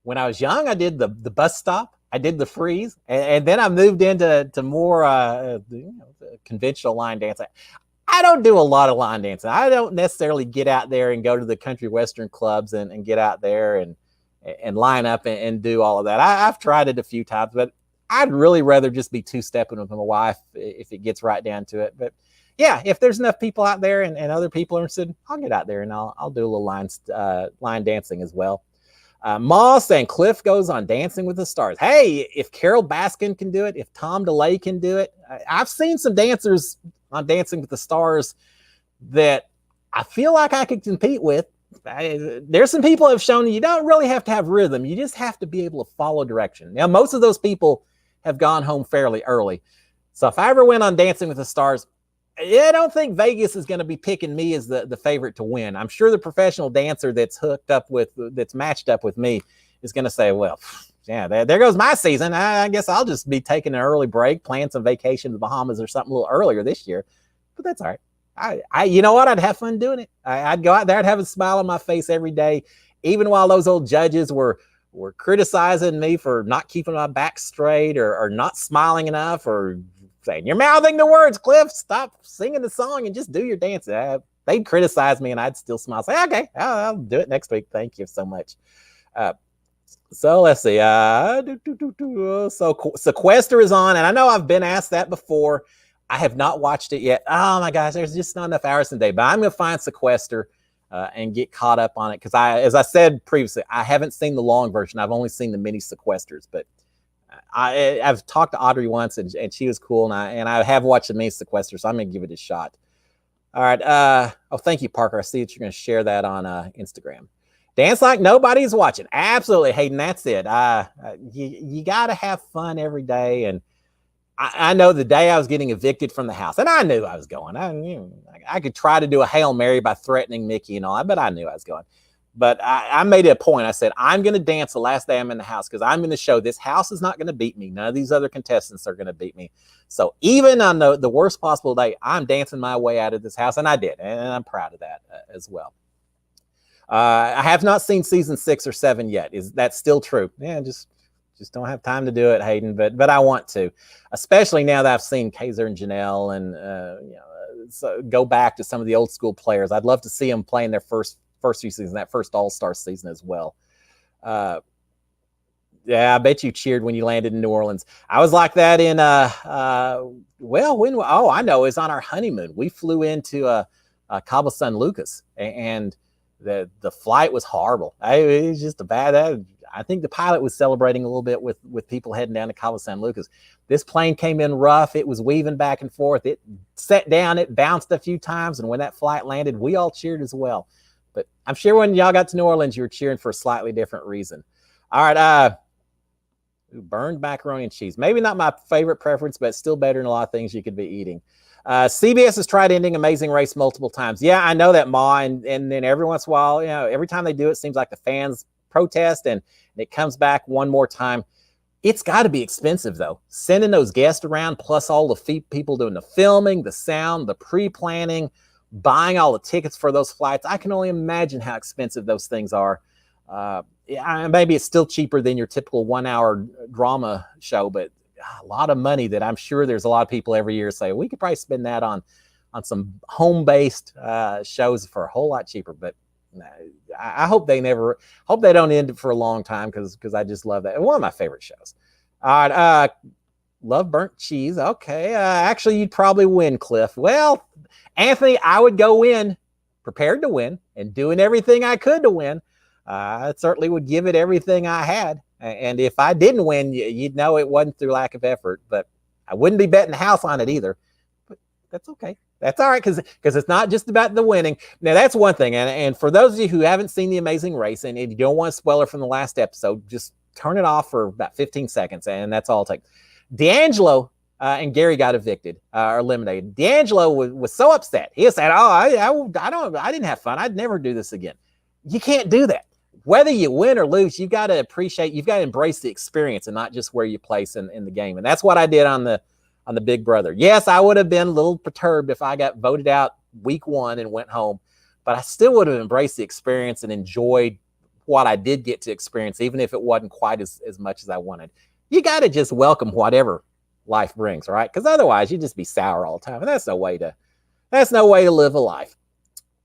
When I was young, I did the bus stop. I did the freeze, and then I moved into more conventional line dance. I don't do a lot of line dancing. I don't necessarily get out there and go to the country western clubs and get out there and line up and do all of that. I've tried it a few times, but I'd really rather just be two-stepping with my wife if it gets right down to it. But yeah, if there's enough people out there and other people are interested, I'll get out there and I'll do a little line dancing as well. Ma saying Cliff goes on Dancing with the Stars. Hey, if Carol Baskin can do it, if Tom DeLay can do it, I've seen some dancers on Dancing with the Stars that I feel like I could compete with. There's some people have shown you don't really have to have rhythm. You just have to be able to follow direction. Now, most of those people have gone home fairly early. So if I ever went on Dancing with the Stars, I don't think Vegas is going to be picking me as the favorite to win. I'm sure the professional dancer that's matched up with me is going to say, well, yeah, there goes my season. I guess I'll just be taking an early break, planning some vacation to the Bahamas or something a little earlier this year. But that's all right. You know what? I'd have fun doing it. I'd go out there, I'd have a smile on my face every day, even while those old judges were criticizing me for not keeping my back straight or not smiling enough or saying, you're mouthing the words, Cliff. Stop singing the song and just do your dance. they'd criticize me and I'd still smile, say, okay, I'll do it next week. Thank you so much. So let's see. So Sequester is on, and I know I've been asked that before. I have not watched it yet. Oh my gosh, there's just not enough hours in the day. But I'm going to find Sequester and get caught up on it because as I said previously, I haven't seen the long version. I've only seen the mini Sequesters. But I've talked to Audrey once, and she was cool, and I have watched the mini Sequester, so I'm going to give it a shot. All right. Oh, thank you, Parker. I see that you're going to share that on Instagram. Dance like nobody's watching. Absolutely, Hayden. That's it. You got to have fun every day. And I know the day I was getting evicted from the house, and I knew I was going. I could try to do a Hail Mary by threatening Mickey and all that, but I knew I was going. But I made it a point. I said, I'm going to dance the last day I'm in the house because I'm going to show this house is not going to beat me. None of these other contestants are going to beat me. So even on the worst possible day, I'm dancing my way out of this house, and I did. And I'm proud of that as well. I have not seen season 6 or 7 yet. Is that still true? Yeah, just don't have time to do it, Hayden. But I want to, especially now that I've seen Kaiser and Janelle, and so go back to some of the old school players. I'd love to see them playing their first few seasons, that first All-Star season as well. Yeah, I bet you cheered when you landed in New Orleans. I was like that in I know, it's on our honeymoon. We flew into Cabo San Lucas, and the flight was horrible. It was just a bad. I think the pilot was celebrating a little bit with people heading down to Cabo San Lucas. This plane came in rough. It was weaving back and forth. It set down. It bounced a few times, and when that flight landed, we all cheered as well. But I'm sure when y'all got to New Orleans, you were cheering for a slightly different reason. All right. Burned macaroni and cheese. Maybe not my favorite preference, but still better than a lot of things you could be eating. CBS has tried ending Amazing Race multiple times. Yeah, I know that, Ma. And then every once in a while, every time they do it, seems like the fans protest and it comes back one more time. It's got to be expensive, though. Sending those guests around, plus all the people doing the filming, the sound, the pre-planning, buying all the tickets for those flights. I can only imagine how expensive those things are. Maybe it's still cheaper than your typical 1-hour drama show, but a lot of money that I'm sure there's a lot of people every year say, we could probably spend that on some home-based shows for a whole lot cheaper. But I hope they don't end it for a long time because I just love that. One of my favorite shows. All right, love burnt cheese. Okay, actually, you'd probably win, Cliff. Well, Anthony, I would go in prepared to win and doing everything I could to win. I certainly would give it everything I had. And if I didn't win, you'd know it wasn't through lack of effort. But I wouldn't be betting the house on it either. But that's okay. That's all right, because it's not just about the winning. Now, that's one thing. And for those of you who haven't seen The Amazing Race, and if you don't want a spoiler from the last episode, just turn it off for about 15 seconds, and that's all it'll take. D'Angelo and Gary got evicted or eliminated. D'Angelo was so upset. He said, I didn't have fun. I'd never do this again. You can't do that. Whether you win or lose, you've got to embrace the experience and not just where you place in the game. And that's what I did on the Big Brother. Yes, I would have been a little perturbed if I got voted out week 1 and went home, but I still would have embraced the experience and enjoyed what I did get to experience, even if it wasn't quite as much as I wanted. You got to just welcome whatever life brings, right? Because otherwise you just be sour all the time. And that's no way to live a life.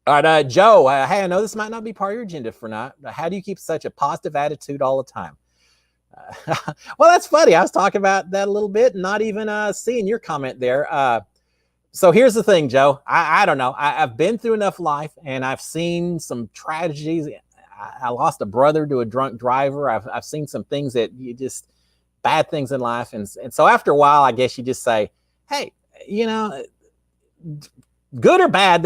All right, Joe, hey, I know this might not be part of your agenda for not, but how do you keep such a positive attitude all the time? Well, that's funny. I was talking about that a little bit, not even seeing your comment there. So here's the thing, Joe. I don't know. I've been through enough life, and I've seen some tragedies. I lost a brother to a drunk driver. I've seen some things that bad things in life. And so after a while, I guess you just say, hey, good or bad,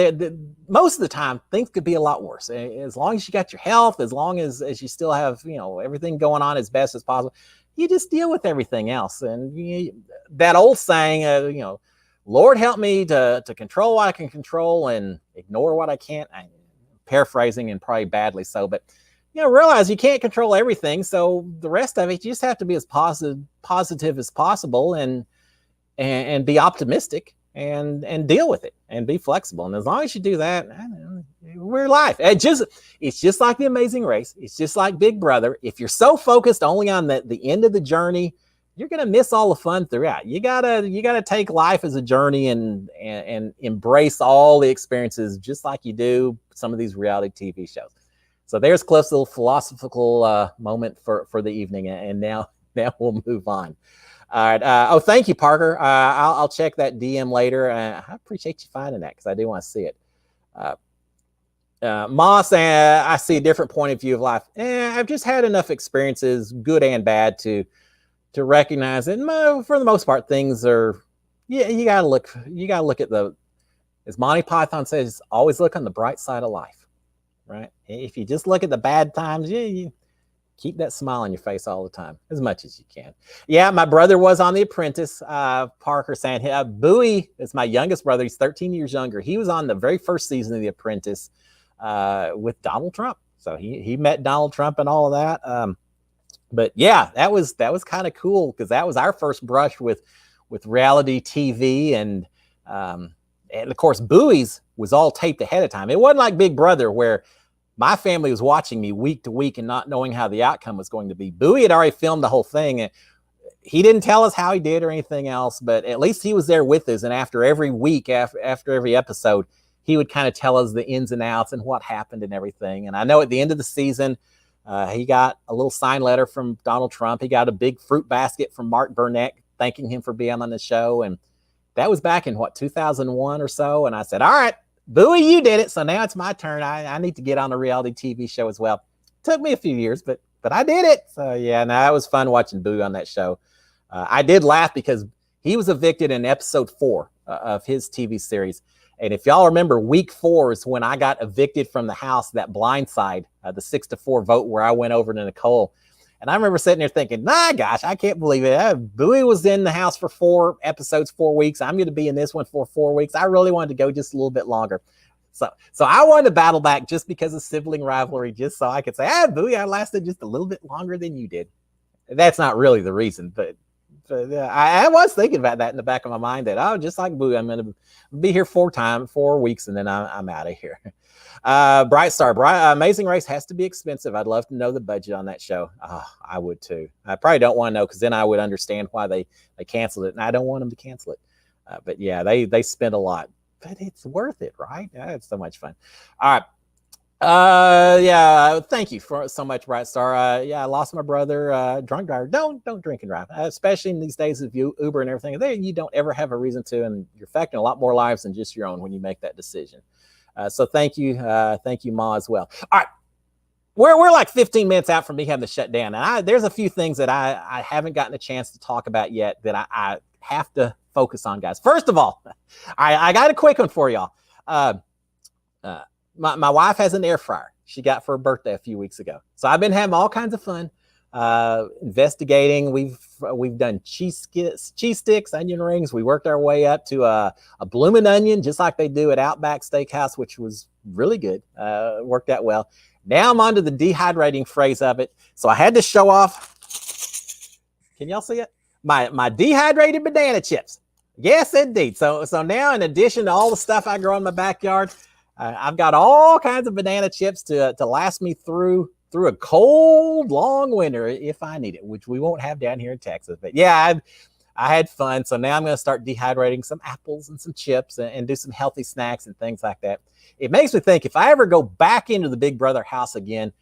most of the time, things could be a lot worse. As long as you got your health, as long as you still have, everything going on as best as possible, you just deal with everything else. And that old saying, Lord, help me to control what I can control and ignore what I can't. I'm paraphrasing and probably badly so, but realize you can't control everything. So the rest of it, you just have to be as positive as possible and be optimistic. And deal with it and be flexible. And as long as you do that, we're live. It's just like The Amazing Race. It's just like Big Brother. If you're so focused only on the end of the journey, you're gonna miss all the fun throughout. You gotta take life as a journey and embrace all the experiences just like you do some of these reality TV shows. So there's Cliff's little philosophical moment for the evening, and now we'll move on. All right. Thank you, Parker. I'll check that DM later. I appreciate you finding that because I do want to see it. Moss, I see a different point of view of life. I've just had enough experiences, good and bad, to recognize it. For the most part, things are. Yeah, you gotta look at as Monty Python says, always look on the bright side of life, right? If you just look at the bad times, you keep that smile on your face all the time, as much as you can. Yeah, my brother was on The Apprentice. Parker saying, Bowie is my youngest brother. He's 13 years younger. He was on the very first season of The Apprentice with Donald Trump. So he met Donald Trump and all of that. But yeah, that was kind of cool because that was our first brush with reality TV. And of course, Bowie's was all taped ahead of time. It wasn't like Big Brother where my family was watching me week to week and not knowing how the outcome was going to be. Bowie had already filmed the whole thing. And he didn't tell us how he did or anything else, but at least he was there with us. And after every week, after every episode, he would kind of tell us the ins and outs and what happened and everything. And I know at the end of the season, he got a little sign letter from Donald Trump. He got a big fruit basket from Mark Burnett thanking him for being on the show. And that was back in 2001 or so. And I said, all right, Bowie, you did it. So now it's my turn. I need to get on a reality TV show as well. Took me a few years, but I did it. So yeah, it was fun watching Bowie on that show. I did laugh because he was evicted in episode 4 of his TV series. And if y'all remember, week 4 is when I got evicted from the house, that blind side, the 6-4 vote where I went over to Nicole. And I remember sitting there thinking, gosh, I can't believe it. Bowie was in the house for 4 episodes, 4 weeks. I'm going to be in this one for 4 weeks. I really wanted to go just a little bit longer. So I wanted to battle back just because of sibling rivalry, just so I could say, Bowie, I lasted just a little bit longer than you did. That's not really the reason, but I was thinking about that in the back of my mind that, just like Bowie, I'm going to be here 4 weeks, and then I'm out of here. Bright Star, Amazing Race has to be expensive. I'd love to know the budget on that show. I would too. I probably don't want to know because then I would understand why they canceled it, and I don't want them to cancel it. But yeah, they spent a lot, but it's worth it, right? It's so much fun. All right. Thank you for so much, Bright Star. I lost my brother, drunk driver. Don't drink and drive, especially in these days of Uber and everything. You don't ever have a reason to, and you're affecting a lot more lives than just your own when you make that decision. So thank you, Ma, as well. All right, we're like 15 minutes out from me having to shut down, and there's a few things that I haven't gotten a chance to talk about yet that I have to focus on, guys. First of all, I got a quick one for y'all. My wife has an air fryer she got for her birthday a few weeks ago. So I've been having all kinds of fun investigating. We've done cheese sticks, onion rings. We worked our way up to a bloomin' onion, just like they do at Outback Steakhouse, which was really good. Worked out well. Now I'm on to the dehydrating phase of it. So I had to show off. Can y'all see it? My dehydrated banana chips. Yes, indeed. So now, in addition to all the stuff I grow in my backyard, I've got all kinds of banana chips to last me through a cold, long winter if I need it, which we won't have down here in Texas. But yeah, I had fun. So now I'm going to start dehydrating some apples and some chips and do some healthy snacks and things like that. It makes me think if I ever go back into the Big Brother house again,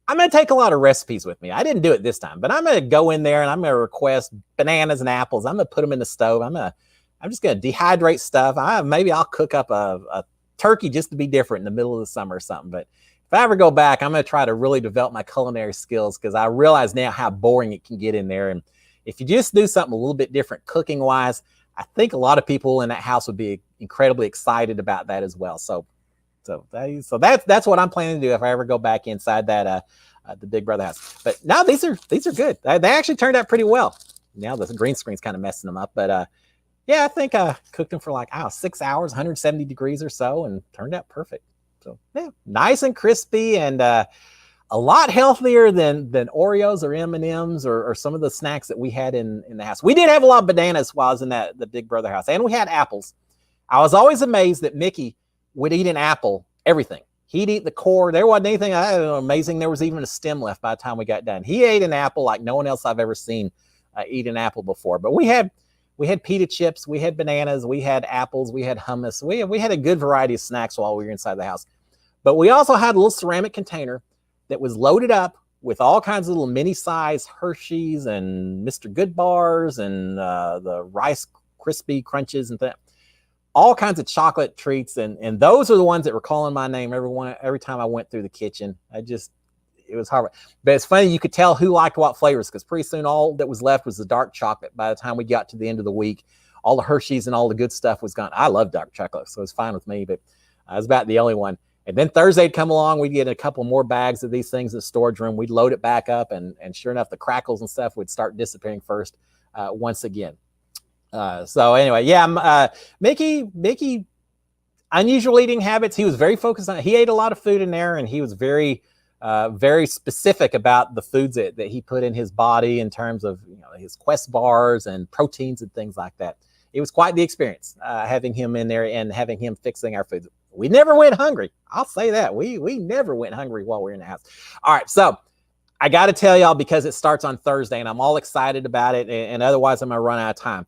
I'm going to take a lot of recipes with me. I didn't do it this time, but I'm going to go in there and I'm going to request bananas and apples. I'm going to put them in the stove. I'm just going to dehydrate stuff. Maybe I'll cook up a turkey just to be different in the middle of the summer or something. But if I ever go back, I'm going to try to really develop my culinary skills because I realize now how boring it can get in there. And if you just do something a little bit different cooking wise, I think a lot of people in that house would be incredibly excited about that as well. So that's what I'm planning to do if I ever go back inside that the Big Brother house. But now these are good. They actually turned out pretty well. Now the green screen's kind of messing them up, but yeah, I think I cooked them for like 6 hours, 170 degrees or so, and turned out perfect. So yeah, nice and crispy, and a lot healthier than Oreos or M&Ms or some of the snacks that we had in the house. We did have a lot of bananas while I was in the Big Brother house, and we had apples. I was always amazed that Mickey would eat an apple, everything. He'd eat the core. There wasn't anything amazing. There was even a stem left by the time we got done. He ate an apple like no one else I've ever seen eat an apple before. But we had pita chips, we had bananas, we had apples, we had hummus. We had a good variety of snacks while we were inside the house. But we also had a little ceramic container that was loaded up with all kinds of little mini-size Hershey's and Mr. Good bars and the Rice Krispie Crunches and all kinds of chocolate treats. And those are the ones that were calling my name every time I went through the kitchen. It was hard. But it's funny, you could tell who liked what flavors, because pretty soon all that was left was the dark chocolate. By the time we got to the end of the week, all the Hershey's and all the good stuff was gone. I love dark chocolate, so it's fine with me, but I was about the only one. And then Thursday'd come along, we'd get a couple more bags of these things in the storage room. We'd load it back up, and sure enough, the crackles and stuff would start disappearing first once again. So anyway, yeah, Mickey, unusual eating habits. He was very focused on it. He ate a lot of food in there, and he was very specific about the foods that he put in his body in terms of his Quest bars and proteins and things like that. It was quite the experience having him in there and having him fixing our food. We never went hungry. I'll say that. We never went hungry while we were in the house. All right, so I got to tell y'all, because it starts on Thursday and I'm all excited about it, and otherwise I'm going to run out of time.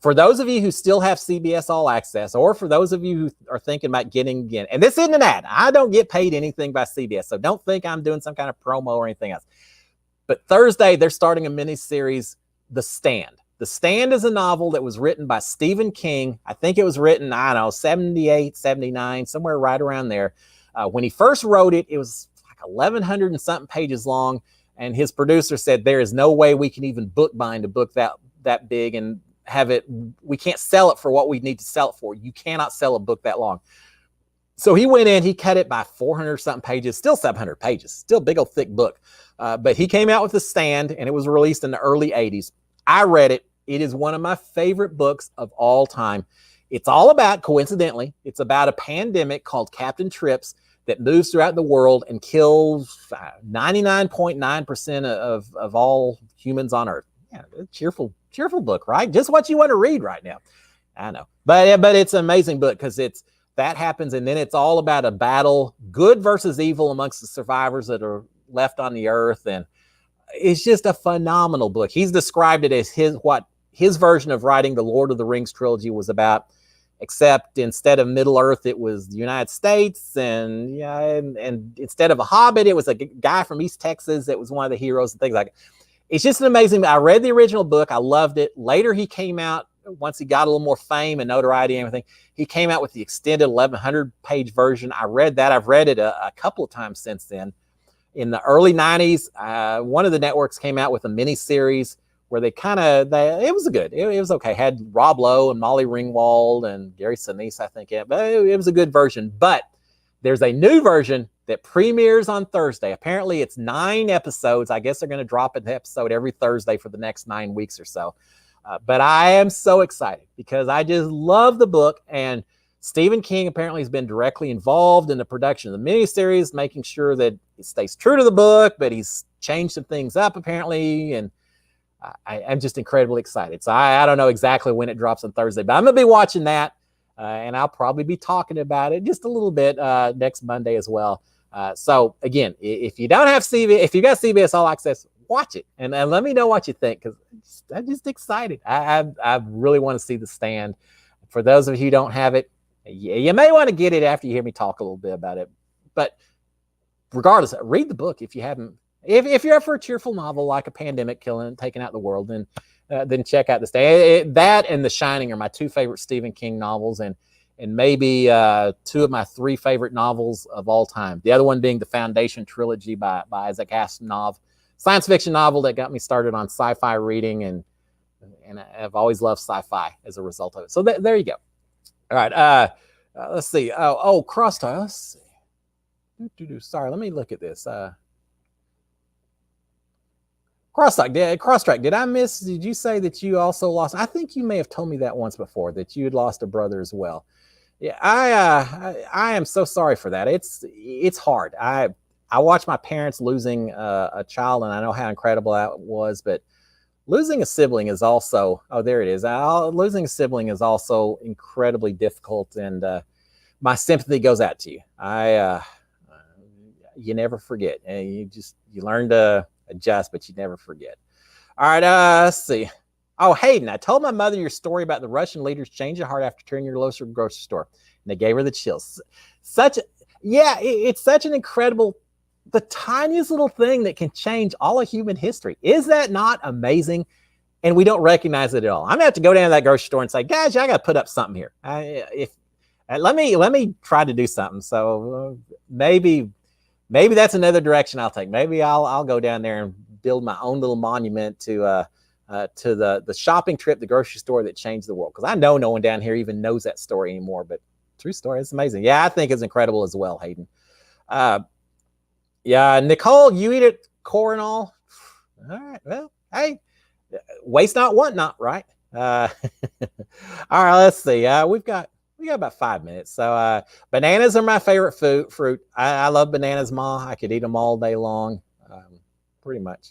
For those of you who still have CBS All Access, or for those of you who are thinking about getting again, and this isn't an ad, I don't get paid anything by CBS, so don't think I'm doing some kind of promo or anything else. But Thursday, they're starting a miniseries, The Stand. The Stand is a novel that was written by Stephen King. I think it was written, 78, 79, somewhere right around there. When he first wrote it, it was like 1,100 and something pages long, and his producer said, there is no way we can even bookbind a book that big and have it, we can't sell it for what we need to sell it for. You cannot sell a book that long. So he went in, he cut it by 400 something pages, still 700 pages, still big old thick book. But he came out with The Stand, and it was released in the early 80s. I read it. It is one of my favorite books of all time. It's all about, coincidentally, it's about a pandemic called Captain Trips that moves throughout the world and kills 99.9% of all humans on Earth. Yeah, cheerful book, right? Just what you want to read right now. I know, but it's an amazing book, because that happens, and then it's all about a battle, good versus evil, amongst the survivors that are left on the earth, and it's just a phenomenal book. He's described it as his version of writing the Lord of the Rings trilogy was about, except instead of Middle Earth, it was the United States, and instead of a hobbit, it was a guy from East Texas that was one of the heroes and things like that. It's just an amazing. I read the original book. I loved it. Later, he came out, once he got a little more fame and notoriety and everything, he came out with the extended 1,100-page version. I read that. I've read it a couple of times since then. In the early 90s, one of the networks came out with a miniseries where it was good. It was okay. Had Rob Lowe and Molly Ringwald and Gary Sinise, I think. Yeah, but it was a good version. But there's a new version that premieres on Thursday. Apparently, it's 9 episodes. I guess they're going to drop an episode every Thursday for the next 9 weeks or so. But I am so excited, because I just love the book. And Stephen King apparently has been directly involved in the production of the miniseries, making sure that it stays true to the book, but he's changed some things up apparently. And I'm just incredibly excited. So I don't know exactly when it drops on Thursday, but I'm going to be watching that. And I'll probably be talking about it just a little bit next Monday as well. So again, if you don't have CBS, if you got CBS All Access, watch it and let me know what you think, because I'm just excited. I really want to see The Stand. For those of you who don't have it, you may want to get it after you hear me talk a little bit about it. But regardless, read the book if you haven't. If you're up for a cheerful novel like a pandemic taking out the world, then check out The Stand. That and The Shining are my 2 favorite Stephen King novels, and maybe 2 of my 3 favorite novels of all time. The other one being the Foundation trilogy by Isaac Asimov, science fiction novel that got me started on sci-fi reading, and I've always loved sci-fi as a result of it. So there you go. All right, let's see. Crosstalk. Let's see. Sorry, let me look at this. Crosstrack, did you say that you also lost? I think you may have told me that once before, that you had lost a brother as well. Yeah, I am so sorry for that. It's hard. I watched my parents losing a child, and I know how incredible that was, but losing a sibling is also, there it is. Losing a sibling is also incredibly difficult, and my sympathy goes out to you. You never forget, and you learn to adjust, but you never forget. All right, let's see. Oh, Hayden, I told my mother your story about the Russian leaders changing heart after turning your local grocery store, and they gave her the chills. It's such an incredible, the tiniest little thing that can change all of human history. Is that not amazing? And we don't recognize it at all. I'm gonna have to go down to that grocery store and say, guys, I got to put up something here. Let me try to do something. So maybe that's another direction I'll take. Maybe I'll go down there and build my own little monument to the shopping trip, the grocery store that changed the world. Because I know no one down here even knows that story anymore. But true story, it's amazing. Yeah, I think it's incredible as well, Hayden. Yeah, Nicole, you eat it core and all. All right, well, hey, waste not, want not, right? All right, let's see. We got about 5 minutes. So bananas are my favorite fruit. I love bananas, Ma. I could eat them all day long, pretty much.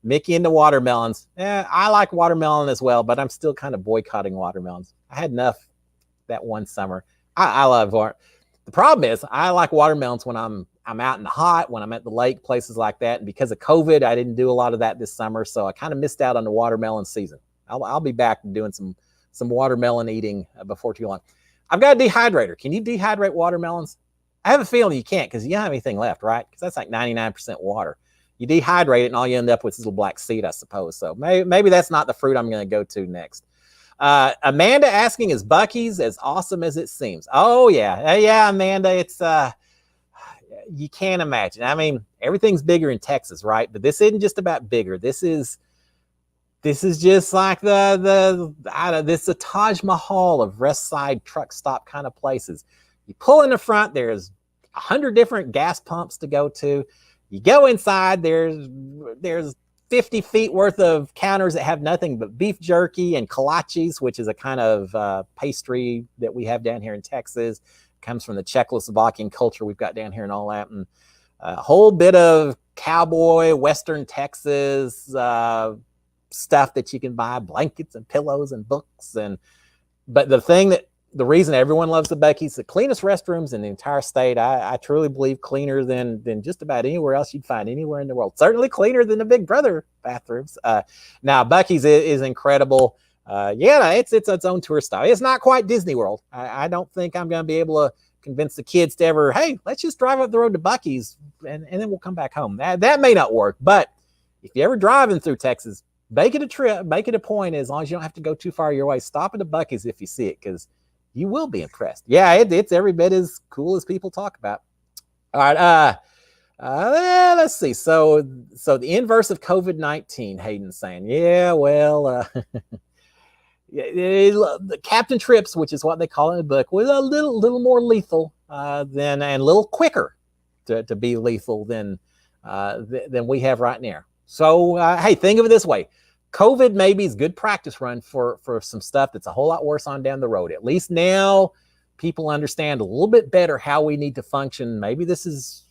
Mickey into watermelons. I like watermelon as well, but I'm still kind of boycotting watermelons. I had enough that one summer. I love water. The problem is I like watermelons when I'm out in the hot, when I'm at the lake, places like that. And because of COVID, I didn't do a lot of that this summer. So I kind of missed out on the watermelon season. I'll be back doing some watermelon eating before too long. I've got a dehydrator. Can you dehydrate watermelons? I have a feeling you can't because you don't have anything left, right? Because that's like 99% water. You dehydrate it and all you end up with is a little black seed, I suppose. So maybe that's not the fruit I'm going to go to next. Amanda asking, is Buc-ee's as awesome as it seems? Oh, yeah. Yeah, Amanda, it's... you can't imagine. I mean, everything's bigger in Texas, right? But this isn't just about bigger. This is just like this a Taj Mahal of West Side truck stop kind of places. You pull in the front, there's 100 different gas pumps to go to. You go inside, there's 50 feet worth of counters that have nothing but beef jerky and kolaches, which is a kind of pastry that we have down here in Texas. Comes from the Czechoslovakian culture we've got down here and all that. And a whole bit of cowboy, Western Texas stuff that you can buy, blankets and pillows and books. But the reason everyone loves the Buc-ee's, the cleanest restrooms in the entire state. I truly believe cleaner than just about anywhere else you'd find anywhere in the world. Certainly cleaner than the Big Brother bathrooms. Now, Buc-ee's is incredible. It's its own tourist style. It's not quite Disney World. I don't think I'm going to be able to convince the kids to ever, hey, let's just drive up the road to Buc-ee's and then we'll come back home. That may not work, but if you're ever driving through Texas, make it a trip, make it a point, as long as you don't have to go too far your way. Stop at the Buc-ee's if you see it, because you will be impressed. Yeah, it's every bit as cool as people talk about. All right, let's see. So the inverse of COVID-19, Hayden's saying, yeah, well, the Captain Trips, which is what they call it in the book, was a little more lethal and a little quicker to be lethal than we have right now. So, hey, think of it this way. COVID maybe is good practice run for some stuff that's a whole lot worse on down the road. At least now people understand a little bit better how we need to function. Maybe this is,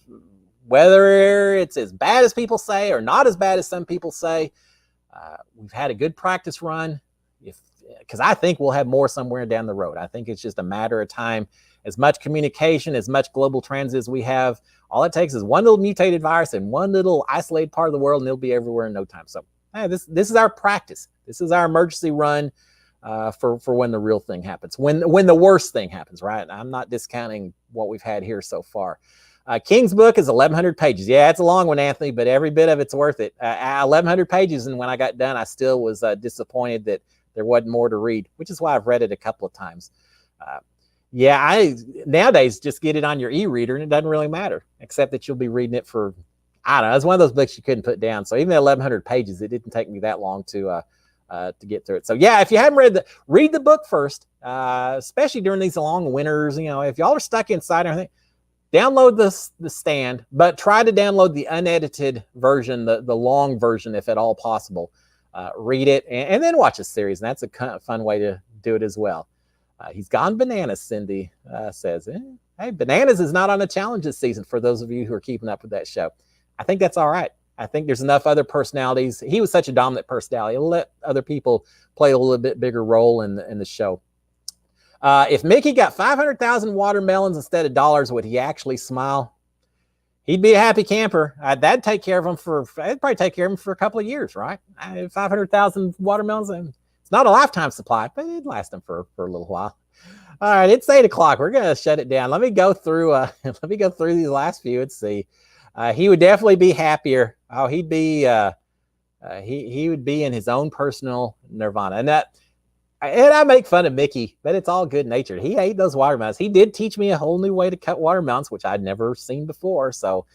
whether it's as bad as people say or not as bad as some people say, we've had a good practice run. Because I think we'll have more somewhere down the road. I think it's just a matter of time. As much communication, as much global transit as we have, all it takes is one little mutated virus in one little isolated part of the world, and it'll be everywhere in no time. So this is our practice. This is our emergency run for when the real thing happens, when the worst thing happens, right? I'm not discounting what we've had here so far. King's book is 1,100 pages. Yeah, it's a long one, Anthony, but every bit of it's worth it. 1,100 pages, and when I got done, I still was disappointed that there wasn't more to read, which is why I've read it a couple of times. I nowadays just get it on your e-reader and it doesn't really matter, except that you'll be reading it for, I don't know, it's one of those books you couldn't put down. So even at 1,100 pages, it didn't take me that long to get through it. So yeah, if you haven't read the book first, especially during these long winters, if y'all are stuck inside and everything, download the Stand, but try to download the unedited version, the long version, if at all possible. Read it and then watch a series, and that's a kind of fun way to do it as well. He's gone bananas, Cindy says. Hey, bananas is not on a challenge this season for those of you who are keeping up with that show. I think that's all right. I think there's enough other personalities. He was such a dominant personality. He'll let other people play a little bit bigger role in the show. If Mickey got 500,000 watermelons instead of dollars, would he actually smile? He'd be a happy camper. That'd take care of him it'd probably take care of him for a couple of years, right? 500,000 watermelons, and it's not a lifetime supply, but it'd last him for a little while. All right, it's 8 o'clock. We're gonna shut it down. Let me go through. Let me go through these last few and see. He would definitely be happier. Oh, he'd be. He would be in his own personal nirvana, and I make fun of Mickey, but it's all good natured. He ate those watermelons. He did teach me a whole new way to cut watermelons, which I'd never seen before. So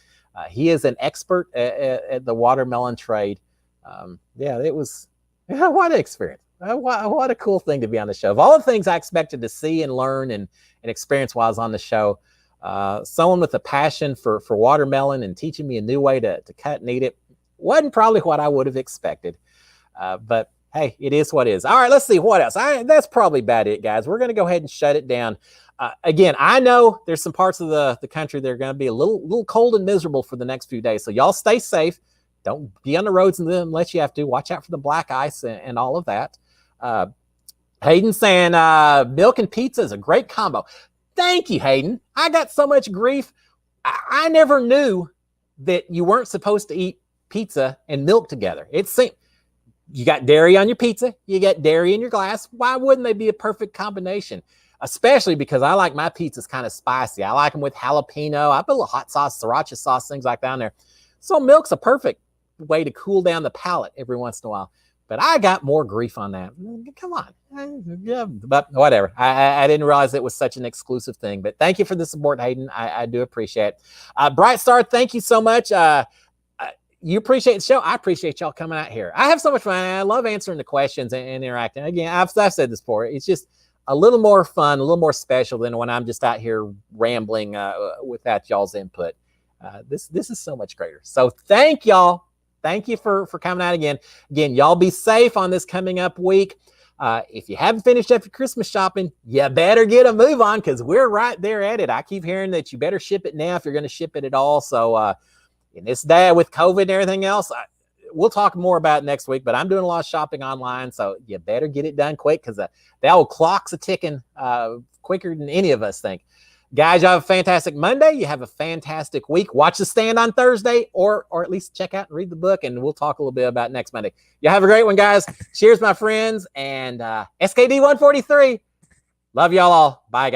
he is an expert at the watermelon trade. Yeah, it was what an experience. What a cool thing to be on the show. Of all the things I expected to see and learn and experience while I was on the show, someone with a passion for watermelon and teaching me a new way to cut and eat it wasn't probably what I would have expected. But hey, it is what it is. All right, let's see what else. That's probably about it, guys. We're going to go ahead and shut it down. Again, I know there's some parts of the country that are going to be a little cold and miserable for the next few days. So y'all stay safe. Don't be on the roads unless you have to. Watch out for the black ice and all of that. Hayden saying milk and pizza is a great combo. Thank you, Hayden. I got so much grief. I never knew that you weren't supposed to eat pizza and milk together. It seemed you got dairy on your pizza, you got dairy in your glass. Why wouldn't they be a perfect combination? Especially because I like my pizzas kind of spicy. I like them with jalapeno. I put a little hot sauce, sriracha sauce, things like that in there. So milk's a perfect way to cool down the palate every once in a while. But I got more grief on that. Come on. Yeah, but whatever. I didn't realize it was such an exclusive thing. But thank you for the support, Hayden. I do appreciate it. Bright Star, thank you so much. You appreciate the show. I appreciate y'all coming out here. I have so much fun. I love answering the questions and interacting. Again, I've said this before. It's just a little more fun, a little more special than when I'm just out here rambling without y'all's input. This is so much greater. So thank y'all. Thank you for coming out again. Again, y'all be safe on this coming up week. If you haven't finished up your Christmas shopping, you better get a move on because we're right there at it. I keep hearing that you better ship it now if you're going to ship it at all. So in this day with COVID and everything else, we'll talk more about it next week, but I'm doing a lot of shopping online. So you better get it done quick because the old clock's a ticking quicker than any of us think. Guys, you have a fantastic Monday. You have a fantastic week. Watch The Stand on Thursday or at least check out and read the book, and we'll talk a little bit about next Monday. You have a great one, guys. Cheers, my friends, and SKD 143. Love y'all all. Bye, guys.